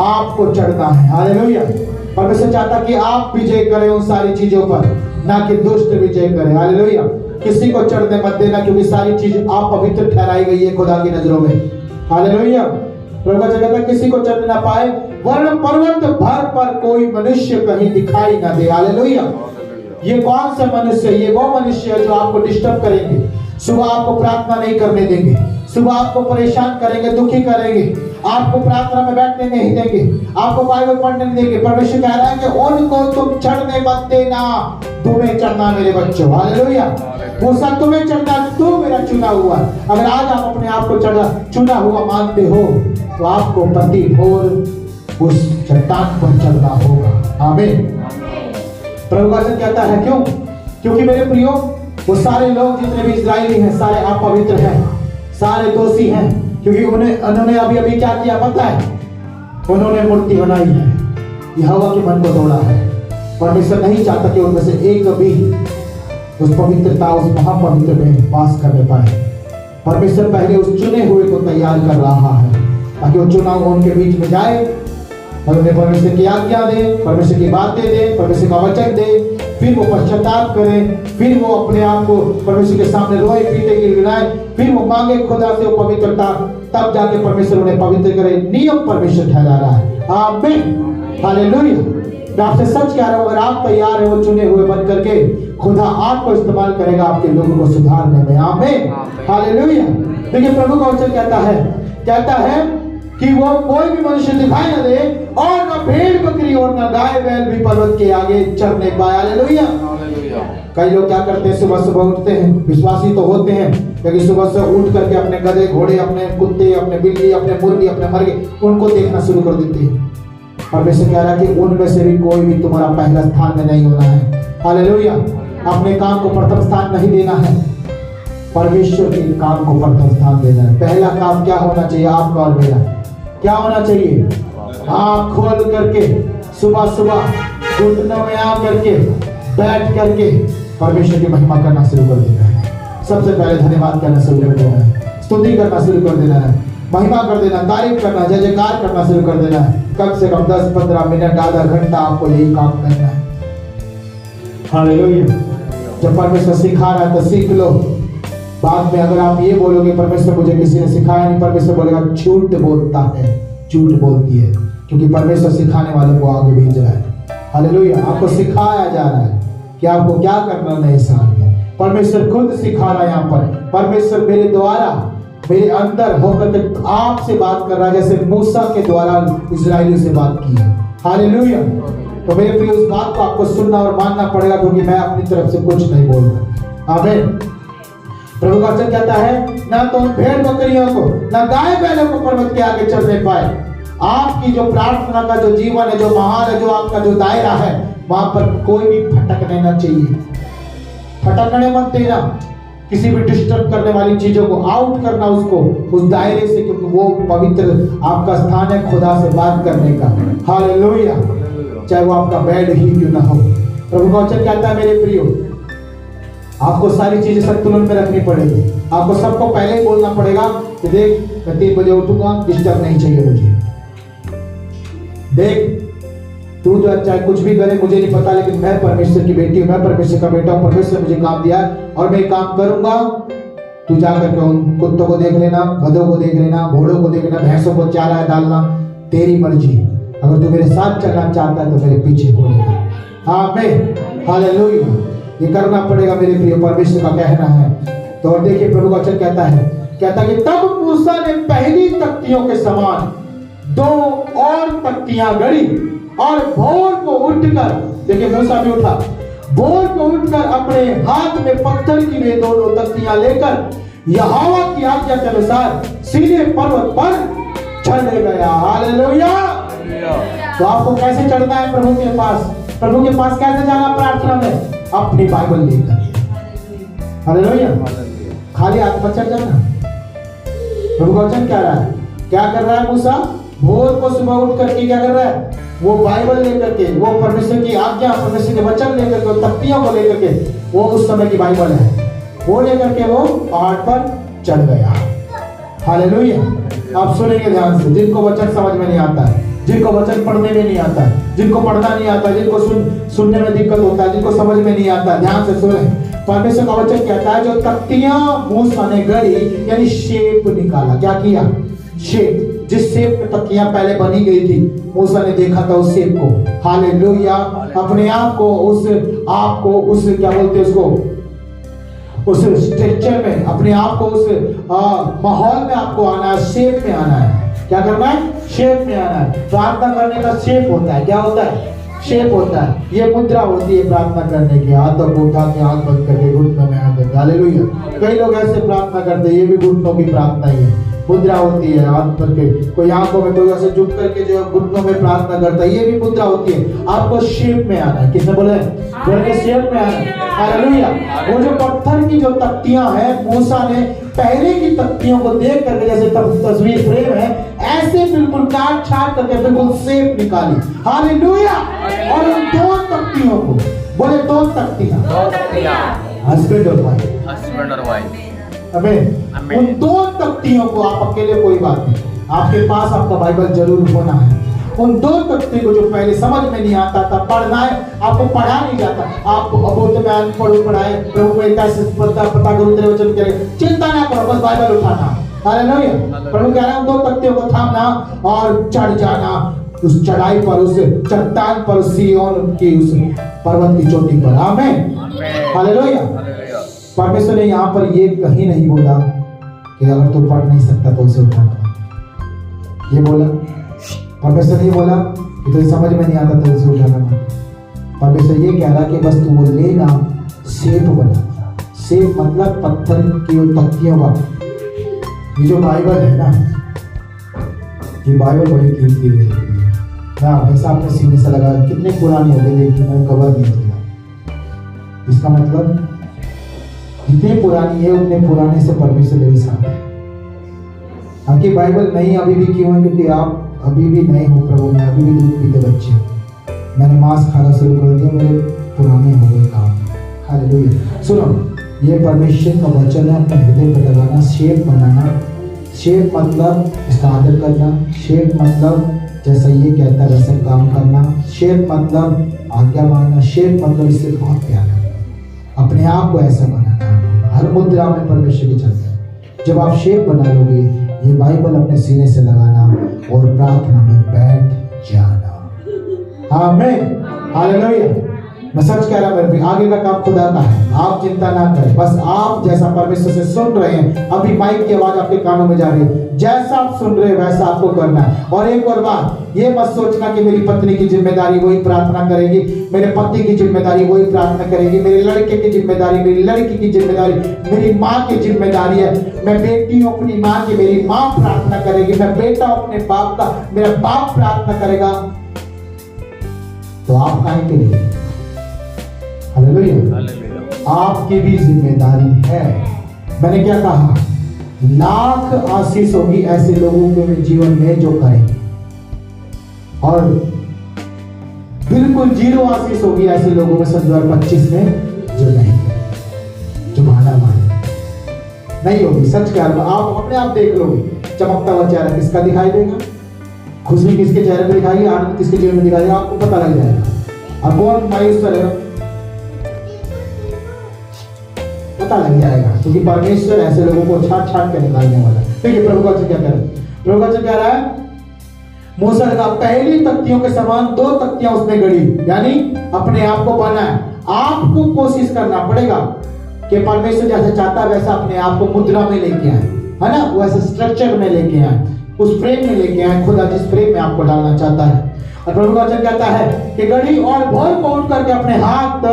Speaker 1: आपको चढ़ना है। हालेलुया। परमेश्वर चाहता कि आप विजय करें उन सारी चीजों पर, ना कि दुष्ट विजय करें। हालेलुया। किसी को चढ़ने मत देना, क्योंकि सारी चीज आप पवित्र ठहराई गई है खुदा की नजरों में। हालेलुया। प्रभु का जगह किसी को चढ़ ना पाए, वर्ण पर्वत भर पर कोई मनुष्य कहीं दिखाई ना दे। हालेलुया। ये कौन सा मनुष्य? ये वो मनुष्य है जो आपको डिस्टर्ब करेंगे, सुबह आपको प्रार्थना नहीं करने देंगे, सुबह आपको परेशान करेंगे, दुखी करेंगे, आपको प्रार्थना में बैठने नहीं देंगे, आपको बाइबल पढ़ने नहीं देंगे। परमेश्वर कह रहा है कि उनको तुम चढ़ने मत देना, तुम्हें चढ़ना मेरे बच्चों। हालेलुया। मूसा तुम्हें चढ़ना, तू मेरा चुना हुआ। अगर आज आप अपने आप को चुना हुआ मानते हो तो आपको प्रति भोर उस चट्टान पर चढ़ना होगा। आमीन। प्रभु वचन कहता है क्यों? क्योंकि मेरे प्रियो, वो सारे लोग जितने भी इस्राएली हैं, सारे अपवित्र हैं, सारे दोषी हैं, क्योंकि उन्होंने अभी क्या किया पता है? उन्होंने मूर्ति बनाई है, यहोवा के मन को तोड़ा है। परमेश्वर नहीं चाहता कि उनमें से एक भी उस पवित्रता, उस महापवित्र में वास करने पाए। परमेश्वर पहले उस चुने हुए को तैयार कर रहा है ताकि वो चुना उनके बीच में जाए और उन्हें परमेश्वर की आज्ञा दे, परमेश्वर की बातें दे, परमेश्वर का वचन दे, फिर वो पश्चाताप करें, फिर वो अपने आप को परमेश्वर के सामने रोए पीटे गिड़गिड़ाए, फिर वो मांगे खुदा से वो पवित्रता, तब जाके परमेश्वर उन्हें पवित्र करे। नियम परमेश्वर ठहरा रहा है। आमीन। हालेलुया। मैं आपसे सच कह रहा हूं, अगर आप तैयार हैं वो चुने हुए बन करके, खुदा आपको इस्तेमाल करेगा आपके लोगों को सुधारने में। आमीन। हालेलुया। देखिए प्रभु का वचन कहता है कि वो कोई भी मनुष्य दिखाई न दे और न भेड़ बकरी और न गाय बैल भी पर्वत के आगे चढ़ने पाए। हालेलुया। कई लोग क्या करते हैं, सुबह सुबह उठते हैं, विश्वासी तो होते हैं, लेकिन सुबह से उठ करके अपने गधे घोड़े, अपने कुत्ते, अपने बिल्ली, अपने मुर्गी, अपने मुर्गे, उनको देखना शुरू कर देते हैं। परमेश्वर कह रहा है कि उनमें से भी कोई भी तुम्हारा पहला स्थान में नहीं होना है। हालेलुया। अपने काम को प्रथम स्थान नहीं देना है, परमेश्वर के काम को प्रथम स्थान देना है। पहला काम क्या होना चाहिए? आपका और मेरा क्या होना चाहिए? आँख खोल करके सुबह सुबह घुटनों में आ करके बैठ करके परमेश्वर की महिमा करना शुरू कर देना है। सबसे पहले धन्यवाद करना शुरू कर देना है, स्तुति करना शुरू कर देना है, महिमा कर देना, तारीफ करना, जय जयकार करना शुरू कर देना है। कम से कम 10-15 मिनट, आधा घंटा आपको यही काम करना है। हालेलुया। जब परमेश्वर सिखा रहा है तो सीख लो। बाद में अगर आप ये बोलोगे परमेश्वर मुझे किसी ने सिखाया नहीं, परमेश्वर बोलेगा झूठ बोलता है, झूठ बोलती है, क्योंकि परमेश्वर सिखाने वालों को आगे भेज रहा है। हालेलुया। आपको सिखाया जा रहा है कि आपको क्या करना नए साल में। परमेश्वर खुद सिखा रहा है। यहाँ पर परमेश्वर मेरे द्वारा, मेरे अंदर होकर आपसे बात कर रहा है, जैसे मूसा के द्वारा इस्राएलियों से बात की है। हालेलुया। तो मेरे प्रिय, उस बात को आपको सुनना और मानना पड़ेगा, क्योंकि मैं अपनी तरफ से कुछ नहीं बोल रहा। आमीन। प्रभु का वचन कहता है ना तो भेड़ बकरियों को, ना गाय बैलों को पर्वत के आगे चढ़ने पाए। आपकी जो प्रार्थना का जो जीवन है, जो माहौल है, जो आपका जो दायरा है, वहां पर कोई भी भटकने ना चाहिए। फटकने मत देना, किसी भी डिस्टर्ब करने वाली चीजों को आउट करना उसको उस दायरे से, क्योंकि वो पवित्र आपका स्थान है खुदा से बात करने का। हालेलुया। चाहे वो आपका बेड ही क्यों ना हो। प्रभु का वचन कहता है मेरे प्रियो, आपको सारी चीजें संतुलन में रखनी पड़ेगी। आपको सबको पहले ही बोलना पड़ेगा कि देख मैं 3 बजे उठूंगा, डिस्टर्ब नहीं चाहिए मुझे। देख तू जो चाहे कुछ भी करे मुझे नहीं पता, लेकिन मैं परमेश्वर की बेटी हूं, मैं परमेश्वर का बेटा हूं, परमेश्वर ने मुझे काम दिया है और मैं काम करूंगा। तू जाकर के उन कुत्तों को देख लेना, गधों को देख लेना, घोड़ों को देख लेना, भैंसों को चारा डालना, तेरी मर्जी। अगर तू मेरे साथ चलना चाहता है तो मेरे पीछे हो लेना। आमीन। हालेलुया। ये करना पड़ेगा मेरे प्रिय, परमेश्वर का कहना है। तो और देखिए प्रभु का वचन कहता है कि तब मूसा ने पहली तख्तियों के समान 2 और तख्तियां गढ़ी और भोर को उठकर, देखिए मूसा भी उठा, भोर को उठकर अपने हाथ में पत्थर की वे 2 तख्तियां लेकर यहोवा की आज्ञा के अनुसार सीने पर्वत पर चढ़ गया। हालेलुया। तो आपको कैसे चढ़ना है प्रभु के पास? प्रभु के पास कैसे जाना प्रार्थना में? अपनी बाइबल लेकर। हालेलुया। खाली हाथ पर चढ़ जाना। प्रभु का वचन क्या रहा है, क्या कर रहा है मूसा? भोर को सुबह उठ करके क्या कर रहा है? वो बाइबल लेकर के, वो परमेश्वर की आज्ञा, परमेश्वर के वचन लेकर के, तख्तियों को लेकर के, वो उस समय की बाइबल है, वो लेकर के वो पहाड़ पर चढ़ गया। हालेलुया। आप सुनेंगे ध्यान से, जिनको वचन समझ में नहीं आता है, जिनको वचन पढ़ने में नहीं आता है, जिनको पढ़ना नहीं आता, जिनको सुनने में दिक्कत होता है, जिनको समझ में नहीं आता, ध्यान से सुने। परमेश्वर का वचन कहता है जो तख्तियां मूसा ने गढ़ी, यानी शेप निकाला। क्या किया? शेप। जिस शेप में तख्तियां पहले बनी गई थी, मूसा ने देखा था उस शेप को। हालेलुया। अपने आप को उस क्या बोलते हैं उसको, उस स्ट्रक्चर में, अपने आप को उस माहौल में आपको आना है, शेप में आना है। क्या करना है? शेप में आना है। प्रार्थना करने का शेप होता है। क्या होता है? शेप होता है। ये मुद्रा होती है प्रार्थना करने की। हाथों को उठा के आंख बंद करके घुटनों में हाथ रख। हालेलुया। कई लोग ऐसे प्रार्थना करते हैं, ये भी घुटनों की प्रार्थना ही है। मुद्रा होती है हाथ पर के, कोई आंखों में, कोई ऐसे झुक करके जो घुटनों में प्रार्थना करता है, ये भी मुद्रा होती है। आपको शेप में आना है। किसने बोले? शेप में आना है। हालेलुया। वो जो पत्थर की जो तख्तियां हैं, मूसा ने पहले की तख्तियों को देख करके, जैसे तस्वीर फ्रेम है, ऐसे बिल्कुल काट छाट करके बिल्कुल शेप निकाली। हालेलुया। और उन 2 तख्तियों को, बोले 2 तख्तियां, हस्बैंड और वाइफ। अबे उन 2 तख्तियों को, आप अकेले कोई बात नहीं, आपके पास आपका बाइबल जरूर होना है। उन 2 तख्ते को जो पहले समझ में नहीं आता था, पढ़ना है, आपको पढ़ा नहीं जाता, आप बोलते मैं अनपढ़ पढ़ाए, प्रभु को कैसे पता करूं तेरे वचन के, चिंता ना करो, बस बाइबल उठाना। हालेलुया। प्रभु कह रहा है 2 तख्तियों को थामना और चढ़ जाना उस चढ़ाई पर, उस चट्टान पर, सिय्योन की उस पर्वत की चोटी पर। आमीन। हालेलुया। परमेश्वर ने यहाँ पर ये कहीं नहीं बोला कि अगर तू पढ़ नहीं सकता तो उसे उठाना। ये बोला परमेश्वर ने, ये बोला कि तुझे समझ में नहीं आता तो उसे उठाना। परमेश्वर ये कह रहा कि बस तू वो लेना, शेप बना। शेप मतलब पत्थर की तख्तियों का। ये जो बाइबल है ना, ये बाइबल बड़ी कीमती है। मैं हमेशा अपने सीने से लगा, कितनी पुरानी हो गई लेकिन मैं कवर नहीं होगा। इसका मतलब जितनी पुरानी है उतने पुराने से परमेश्वर मेरे साथ है। आपकी बाइबल नहीं अभी भी क्यों है? क्योंकि आप अभी भी नए हो प्रभु में, अभी भी दूध पीते बच्चे। मैंने मांस खाना शुरू कर दिया, मेरे पुराने हो गए काम। हालेलुया। सुनो, ये परमेश्वर का वचन है, अपने हृदय पर लगाना, शेप बनाना। शेप मतलब इसका आदर करना। शेप मतलब जैसा ये कहता है वैसे काम करना। शेप मतलब आज्ञा मानना। शेप मतलब इससे बहुत प्यार है, अपने आप को ऐसा बनाना। हर मुद्रा में परमेश्वर की चलता है। जब आप शेप बना लोगे, ये बाइबल अपने सीने से लगाना और प्रार्थना में बैठ जाना। आमीन। हालेलुया। मैं सच कह रहा हूं, आगे का काम खुदा का है, आप चिंता ना करें। बस आप जैसा परमेश्वर से सुन रहे हैं, अभी माइक की आवाज आपके कानों में जा रही है, जैसा आप सुन रहे हैं वैसा आपको करना है। और एक और बात, ये मत सोचना कि मेरी पत्नी की जिम्मेदारी वही प्रार्थना करेगी, मेरे पति की जिम्मेदारी वही प्रार्थना करेगी, मेरे लड़के की जिम्मेदारी, मेरी लड़की की जिम्मेदारी, मेरी माँ की जिम्मेदारी है। मैं बेटी हूँ अपनी माँ की, मेरी माँ प्रार्थना करेगी। मैं बेटा हूँ अपने बाप का, मेरा बाप प्रार्थना करेगा। तो आप काहे के लिए? हालेलुया। आपकी भी जिम्मेदारी है। मैंने क्या कहा? लाख आशीष होगी ऐसे लोगों के जीवन में जो करेंगे, और बिल्कुल जीरो आशीष होगी ऐसे लोगों में 2025 में जो नहीं, जो बहाना मारे नहीं होगी। सच कह रहा हूं, आप अपने आप देख लोगे चमकता हुआ चेहरा किसका दिखाई देगा, खुशी किसके चेहरे पर दिखाई, आनंद किसके जीवन में दिखाई देगा, आपको पता लग जाएगा। और कौन मायूस करेगा पता लग जाएगा, क्योंकि परमेश्वर ऐसे लोगों को छाट छाट कर निकालने वाला है। देखिए प्रभु का वचन क्या कह रहा है, प्रभु का वचन कह रहा है, मूसा का पहली तख्तियों के समान 2 तख्तियां उसने गढ़ी, यानी अपने आप को बनाया। आपको कोशिश करना पड़ेगा कि परमेश्वर जैसा चाहता है वैसा अपने आप को मुद्रा में लेके आए, है ना, वैसे स्ट्रक्चर में लेके आए, उस फ्रेम में लेके आए, खुदा जिस फ्रेम में आपको डालना चाहता है। और प्रभु का वचन कहता है कि गढ़ी और भोर को उठ करके अपने हाथ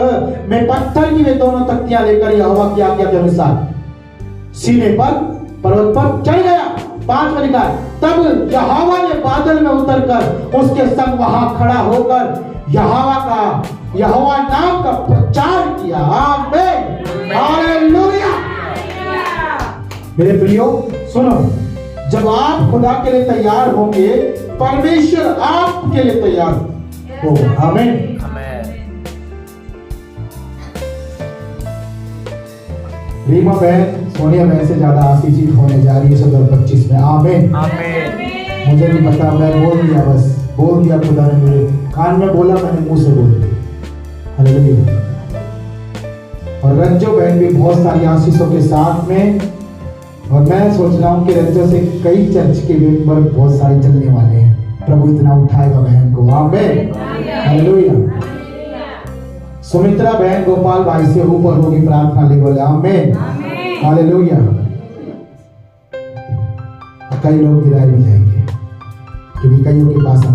Speaker 1: में पत्थर की वे दोनों तख्तियां लेकर यहोवा की आज्ञा के अनुसार सीने पर पर्वत पर चढ़ गया। 5 लिखा है, तब यहोवा ने बादल में उतरकर उसके संग वहां खड़ा होकर यहोवा नाम का प्रचार किया। आमीन, हालेलुया। मेरे प्रियो सुनो, जब आप खुदा के लिए तैयार होंगे, परमेश्वर आपके लिए तैयार होगा। आमीन। रीमा बहन सोनिया बहन से ज्यादा आशीषित होने जा रही है 2025 में। आमीन। मुझे नहीं पता, मैं बोल दिया, बस बोल दिया, खुदा ने मेरे कान में बोला, मैंने मुंह से बोल दिया। हालेलुया। और रंजो बहन भी बहुत सारी आशीषों के साथ में, और मैं सोच रहा हूँ कि रंजो से कई चर्च के मेंबर बहुत सारे चलने वाले हैं। प्रभु इतना उठाएगा बहन को। आमीन, हालेलुया। सुमित्रा बहन गोपाल भाई से ऊपर होगी प्रार्थना लेवल। आमीन, हालेलुया। कई लोग गिराए भी जाएंगे, क्योंकि कईयों के पास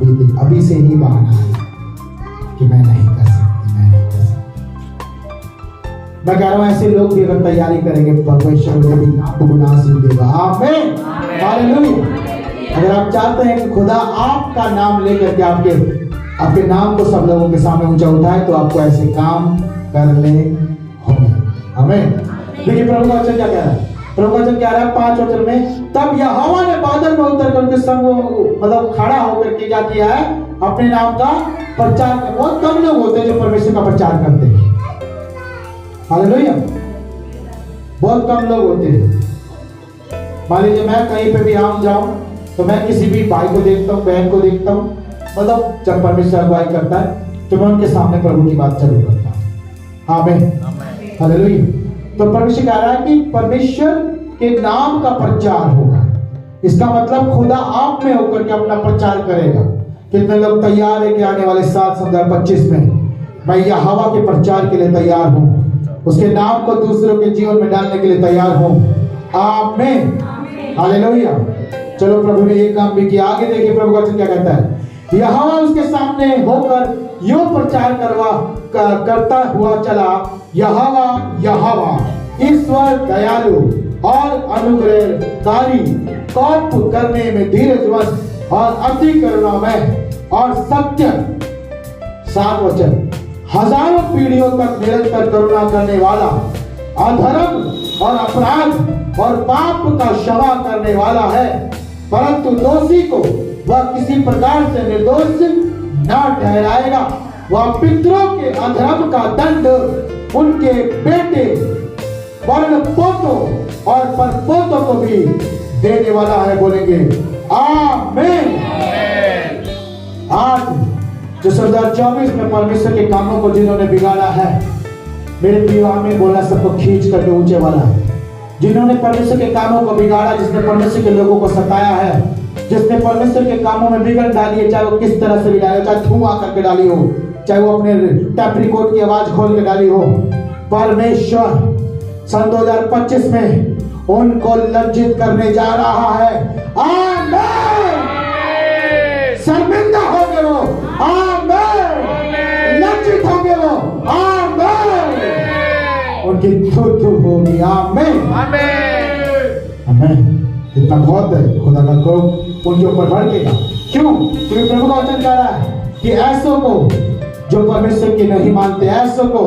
Speaker 1: अभी से ही बहाना है कि मैं नहीं कर सकती, मैं नहीं कर सकती। मैं कह रहा हूं ऐसे लोग भी अगर तैयारी करेंगे, परमेश्वर उन्हें भी आपको मुनासिब देगा। आमीन, हालेलुया। अगर आप चाहते हैं कि खुदा आपका नाम लेकर के आपके नाम को सब लोगों के सामने ऊंचा उठाए, तो आपको ऐसे काम करने होंगे। आमीन। देखिए प्रभु का वचन क्या कह रहा है, प्रभु का वचन कह रहा है 5 वचन में, तब यहोवा ने बादल में उतर कर उनके संग मतलब खड़ा होकर के क्या किया है, अपने नाम का प्रचार कर। बहुत कम लोग होते हैं जो परमेश्वर का प्रचार करते हैं। हालेलुया। बहुत कम लोग होते हैं। मान लीजिए मैं कहीं पे भी आऊं जाऊं, तो मैं किसी भी भाई को देखता हूं, बहन को देखता हूं, मतलब जब परमेश्वर अगुवाई करता है तो मैं उनके सामने प्रभु की बात जरूर करता हूं। आमीन, हालेलुया। तो परमेश्वर कह रहा है कि परमेश्वर के नाम का प्रचार होगा। इसका मतलब खुदा आप में होकर के अपना प्रचार करेगा। कितने लोग तैयार है कि आने वाले साल 2025 में मैं यहोवा के प्रचार के लिए तैयार हूं, उसके नाम को दूसरों के जीवन में डालने के लिए तैयार हूं। आमीन, हालेलुया। चलो प्रभु ने एक काम भी किया। आगे देखिए प्रभु का वचन क्या कहता है, यहोवा उसके सामने होकर यूं प्रचार करता हुआ चला, यहोवा यहोवा ईश्वर दयालु और अनुग्रहकारी, कोप करने में धीरजवश और अति करुणामय और सत्य। 7 वचन, हजारों पीढ़ियों तक निरंतर करुणा करने वाला, अधर्म और अपराध और पाप का क्षमा करने वाला है, परंतु दोषी को वह किसी प्रकार से निर्दोष न ठहराएगा। वह पितरों के अधर्म का दंड उनके बेटे वर्ण पोतों और परपोतों को भी देने वाला है। बोलेंगे आमीन। आज जो 2024 में परमेश्वर के कामों को जिन्होंने बिगाड़ा है, मेरे प्रिय आमीन बोलना सबको खींच करके ऊंचे वाला है। जिन्होंने परमेश्वर के कामों को बिगाड़ा, जिसने परमेश्वर के लोगों को सताया है, जिसने परमेश्वर के कामों में बिगड़ डाली है, चाहे वो किस तरह से भी डाली हो, चाहे धुआं करके डाली हो, चाहे वो अपने टैप रिकॉर्ड की आवाज खोल के डाली हो, परमेश्वर सन 2025 में उनको लज्जित करने जा रहा है। आमीन। शर्मिंदा होंगे वो। आमीन। लज्जित होंगे वो। आमीन। उनकी थू होगी। आमीन, आमीन। इतना बहुत है, खुदा का कोप उनके ऊपर भड़केगा। क्यों? क्योंकि प्रभु का वचन कह रहा है कि ऐसों को जो परमेश्वर की नहीं मानते, ऐसों को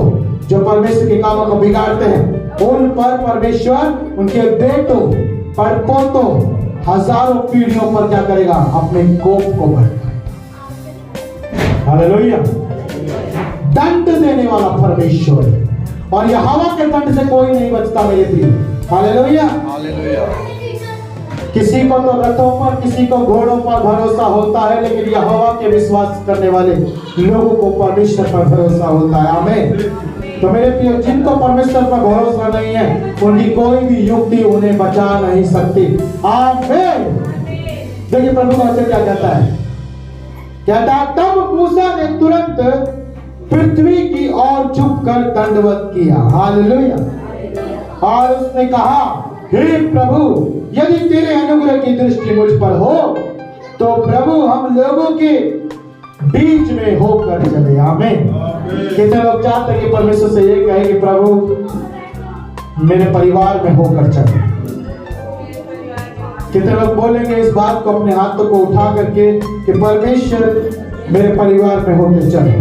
Speaker 1: जो परमेश्वर के कामों को बिगाड़ते हैं, उन पर परमेश्वर उनके बेटों पर पोतों हजारों पीढ़ियों पर क्या करेगा? अपने कोप को भड़काएगा। हालेलुया। दंड देने वाला परमेश्वर है और यहोवा के दंड से कोई नहीं बचता मेरे प्रिय। हालेलुया। किसी को तो रथों पर, किसी को घोड़ों पर भरोसा होता है, लेकिन यहोवा के विश्वास करने वाले लोगों को परमेश्वर पर भरोसा होता है। आमीन। तो मेरे प्रिय, जिनको परमेश्वर पर भरोसा नहीं है, उनकी कोई भी युक्ति उन्हें बचा नहीं सकती। आमीन। देखिए प्रभु का वचन क्या कहता है? कहता है, तब मूसा ने तुरंत पृथ्वी की ओर झुककर दंडवत किया। हालेलुया। और उसने कहा, हे प्रभु, यदि तेरे अनुग्रह की दृष्टि मुझ पर हो तो प्रभु हम लोगों के बीच में होकर चले। आमीन। कितने लोग चाहते हैं कि परमेश्वर से ये कहे कि प्रभु मेरे परिवार में होकर चले? कितने लोग बोलेंगे इस बात को अपने हाथों को उठा करके कि परमेश्वर मेरे परिवार में होकर चले,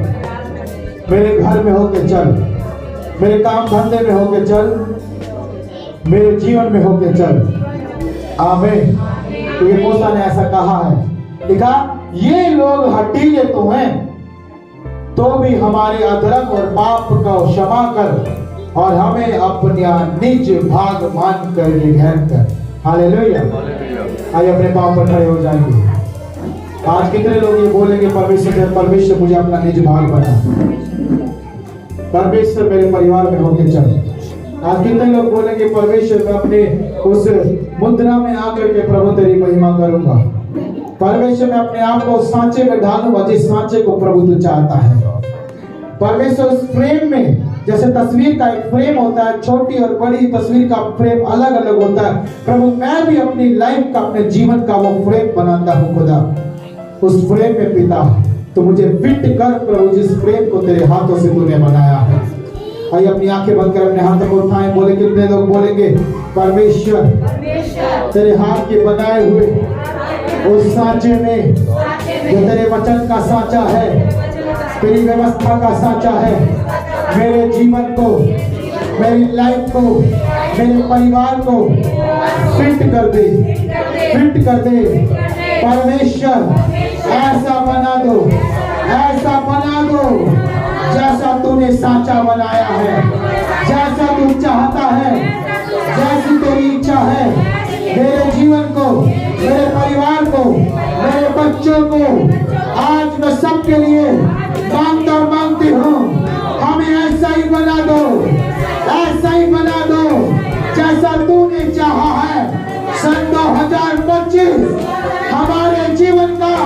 Speaker 1: मेरे घर में होकर चल, मेरे काम धंधे में होकर चल, मेरे जीवन में होकर चल। आमीन। तो ये मूसा ने ऐसा कहा है। लिखा, ये लोग हठीले तो हैं, तो भी हमारे अधर्म और पाप को क्षमा कर और हमें अपना निज भाग मान कर ग्रहण कर। हालेलुया। आइए अपने पांव पर खड़े हो जाएंगे। आज कितने लोग ये बोलेंगे, परमेश्वर मुझे अपना निज भाग बना, परमेश्वर मेरे परिवार में होके चल। आज कितने लोग बोलेंगे, परमेश्वर मैं अपने उस मुद्रा में आकर के प्रभु तेरी महिमा करूंगा, परमेश्वर मैं अपने आप को उस सांचे में ढालूंगा जिस सांचे को प्रभु तू चाहता है। परमेश्वर उस फ्रेम में, जैसे तस्वीर का एक फ्रेम होता है, छोटी और बड़ी तस्वीर का फ्रेम अलग अलग होता है, प्रभु मैं भी अपनी लाइफ का, अपने जीवन का वो फ्रेम बनाता हूँ। खुदा उस फ्रेम में पिता तो मुझे फिट कर प्रभु, जिस फ्रेम को तेरे हाथों से तूने बनाया है। आइए अपनी आंखें बंद कर अपने हाथों को उठाएं। बोले, कितने लोग बोलेंगे, परमेश्वर तेरे हाथ के बनाए हुए उस सांचे में, जो तेरे वचन का सांचा है, तेरी व्यवस्था का सांचा है, मेरे जीवन को, मेरी लाइफ को, मेरे परिवार को फिट कर दे, फिट कर दे। परमेश्वर ऐसा बना दो, ऐसा बना दो जैसा तूने सांचा बनाया है, जैसा तू चाहता है, जैसी तेरी इच्छा है। मेरे जीवन को, मेरे परिवार को, मेरे बच्चों को आज मैं सबके लिए मांगता और मांगती हूँ, हमें ऐसा ही बना दो, ऐसा ही बना दो जैसा तूने चाहा है। सन 2025 हमारे जीवन का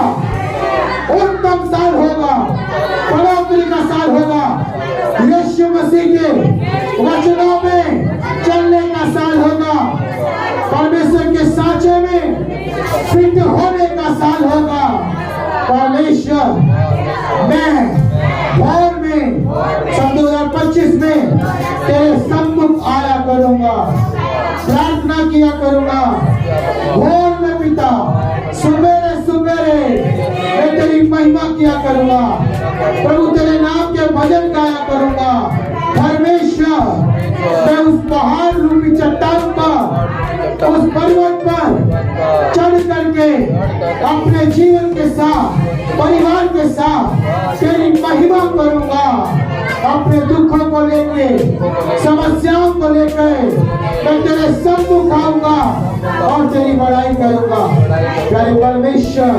Speaker 1: उत्तम साल होगा, बढ़ोतरी का साल होगा, यीशु मसीह के वचनों में चलने का साल होगा, परमेश्वर के सांचे में फिट होने का साल होगा। परमेश्वर मैं भोर में सन 2025 में तेरे सम्मुख आया करूंगा, प्रार्थना किया करूंगा। भोर में पिता, सुबेरे सुबेरे मैं तेरी महिमा किया करूंगा, प्रभु तेरे नाम के भजन गाया करूंगा। परमेश्वर मैं उस पहाड़ रूपी चट्टान पर, उस पर्वत पर चढ़ करके अपने जीवन के साथ, परिवार के साथ तेरी महिमा करूंगा। अपने दुखों को लेके, समस्याओं को लेकर मैं तेरे सम्मुख आऊंगा और तेरी बड़ाई करूंगा। प्यारे परमेश्वर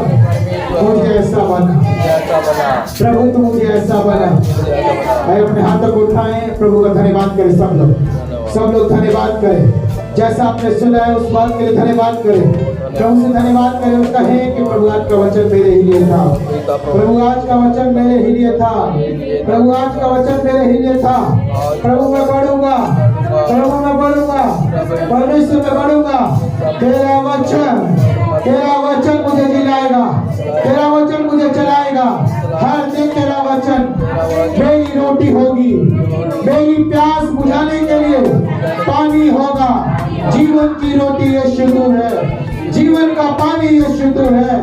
Speaker 1: मुझे ऐसा बना, प्रभु तू मुझे ऐसा बना। भाई अपने हाथों को उठाएं, प्रभु का धन्यवाद करें। सब लोग धन्यवाद करें। जैसा आपने सुना है उस बात के लिए धन्यवाद करें, प्रभु से धन्यवाद करें और कहें कि प्रभु आज का वचन मेरे ही लिए था, प्रभु आज का वचन मेरे ही लिए था, प्रभु आज का वचन मेरे ही लिए था। प्रभु मैं बढ़ूंगा, प्रभु मैं बढ़ूंगा, परमेश्वर मैं बढ़ूंगा। तेरा वचन मुझे जिलाएगा, तेरा वचन मुझे चलाएगा। हर दिन तेरा वचन मेरी रोटी होगी, मेरी प्यास बुझाने के लिए पानी होगा। जीवन की रोटी यीशु तू है, जीवन का पानी यीशु तू है।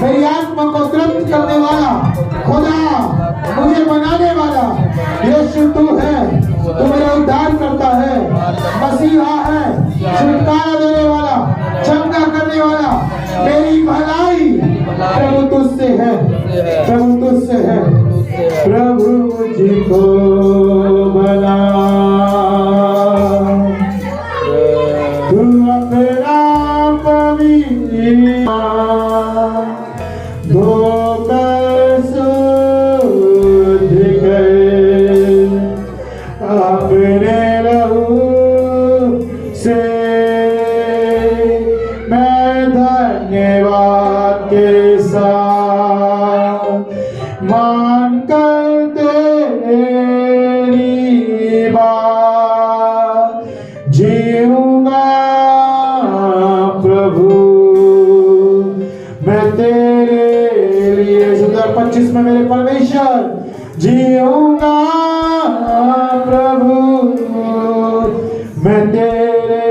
Speaker 1: मेरी आत्मा को तृप्त करने वाला खुदा, मुझे बनाने वाला यीशु तू है। प्रभु तुझसे है, प्रभु तुझसे है। प्रभु मुझको बना तू अपना पवित्र धोकर शुद्ध कर अपने लहू से मैं धन्यवाद के साथ मान कर तेरी बात जीऊंगा प्रभु मैं तेरे लिए। 2025 में मेरे परमेश्वर जीऊंगा प्रभु मैं तेरे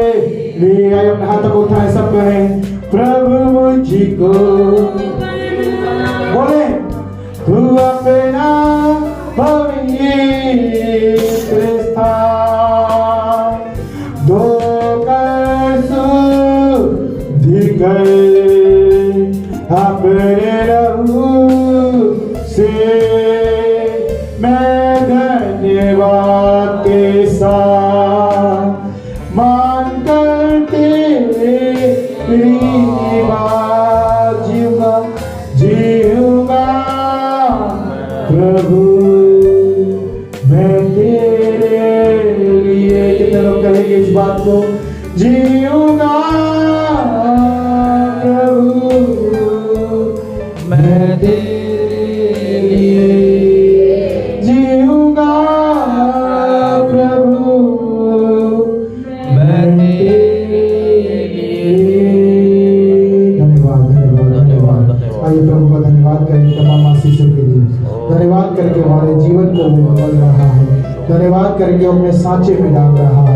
Speaker 1: लिए। आइए अपने हाथों को उठाएं, सब कहें प्रभु मुझको बोले तू अपना पवित्र स्थान धोकर शुद्ध कर अपने लहू से मैं धन्यवाद के साथ मान कर तेरी बात जीऊंगा जीऊंगा प्रभु मैं तेरे लिए। कितने लोग कहेंगे इस बात को जीऊंगा प्रभु मैं तेरे लिए जीऊंगा प्रभु मैं तेरे लिए। धन्यवाद धन्यवाद धन्यवाद। आइए प्रभु का धन्यवाद करें तमाम आशीषों के लिए। धन्यवाद करके हमारे जीवन को वो बदल रहा है। धन्यवाद करके अपने सांचे में डाल रहा है।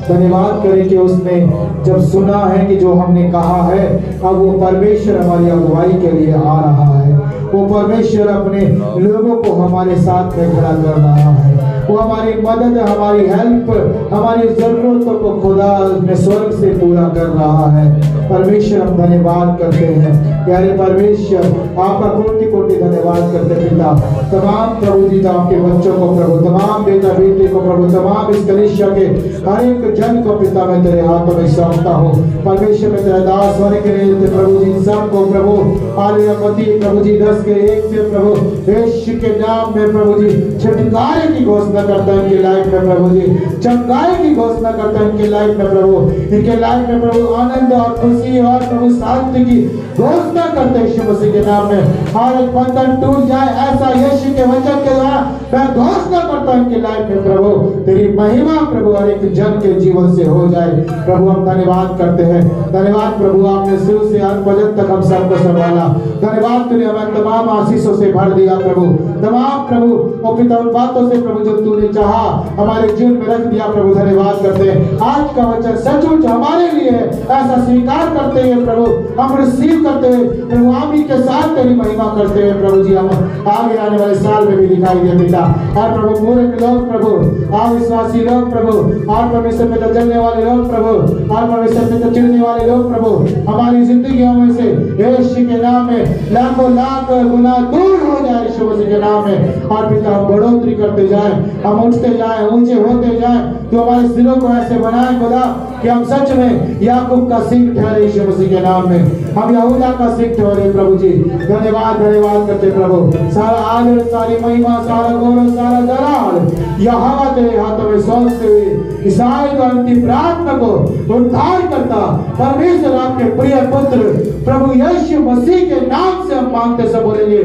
Speaker 1: धन्यवाद करें कि उसने जब सुना है कि जो हमने कहा है अब वो परमेश्वर हमारी अगुवाई के लिए आ रहा है। वो परमेश्वर अपने लोगों को हमारे साथ में खड़ा कर रहा है। वो हमारी मदद हमारी हेल्प हमारी जरूरतों को खुदा अपने स्वर्ग से पूरा कर रहा है। परमेश्वर हम धन्यवाद करते हैं प्यारे परमेश्वर आपका कोटि कोटि धन्यवाद करते पिता। तमाम प्रभु जी आपके बच्चों को प्रभु तमाम बेटा बेटी को प्रभु तमाम इस कलीसिया के हर एक जन को पिता मैं तेरे हाथों में सौंपता हूँ। परमेश्वर में तेरा दास होने के लिए प्रभु जी सबको प्रभु आलियापति प्रभु जी 10 के 1 से प्रभु यीशु के नाम में प्रभु जी छुटकारे की घोषणा करता है इनकी लाइफ में प्रभु जी चंगाई की घोषणा करता है इनकी लाइफ में प्रभु इनके लाइफ में प्रभु आनंद और खुशी और प्रभु शांति की घोषणा करते हैं यीशु मसीह के नाम में। हर एक बंधन टूट जाए ऐसा यीशु के वचन के द्वारा मैं घोषणा करता हूं इनकी लाइफ में प्रभु तेरी महिमा प्रभु हर एक जन के जीवन से हो जाए। प्रभु हम धन्यवाद करते हैं। धन्यवाद प्रभु आपने शुरू से अंत पर्यंत तक हम सबको संभाला। धन्यवाद तूने हमें तमाम आशीषों से भर दिया प्रभु तमाम प्रभु और पिता उन बातों से प्रभु जो तूने चाहा हमारे जीवन में रख दिया प्रभु। धन्यवाद करते हैं आज का वचन सचमुच हमारे लिए है ऐसा स्वीकार करते हैं प्रभु हम रिसीव करते हैं प्रभु आप ही के साथ तेरी महिमा करते हैं प्रभु जी। हम आगे आने वाले साल में भी दिखाई दे पिता और प्रभु पूरे लोग प्रभु आप विश्वासी लोग प्रभु और परमेश्वर पे चलने वाले लोग प्रभु और परमेश्वर पे चिढ़ने वाले लोग प्रभु हमारी जिंदगियों में से यीशु के नाम में लाखों लाख गुना दूर हो जाए यीशु मसीह के नाम में। और पिता हम बढ़ोतरी करते जाए हम उठते जाए ऊंचे होते जाए तो हमारे सिरों को ऐसे बनाए खुदा कि हम सच में याकूब का सिंह ठहरे यीशु मसीह के नाम में हम यहूदा का सिंह ठहरे प्रभु जी। धन्यवाद धन्यवाद करते प्रभु सारा आदर सारी महिमा सारा गौरव सारा दलाल यहोवा तेरे हाथों में सौंपते हुए ईसाई को अंतिम प्रार्थना को उद्धार करता परमेश्वर आपके प्रिय पुत्र प्रभु यीशु मसीह के नाम से हम मांगते सब बोलेंगे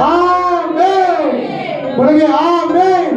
Speaker 1: आमीन बोलेंगे आमीन।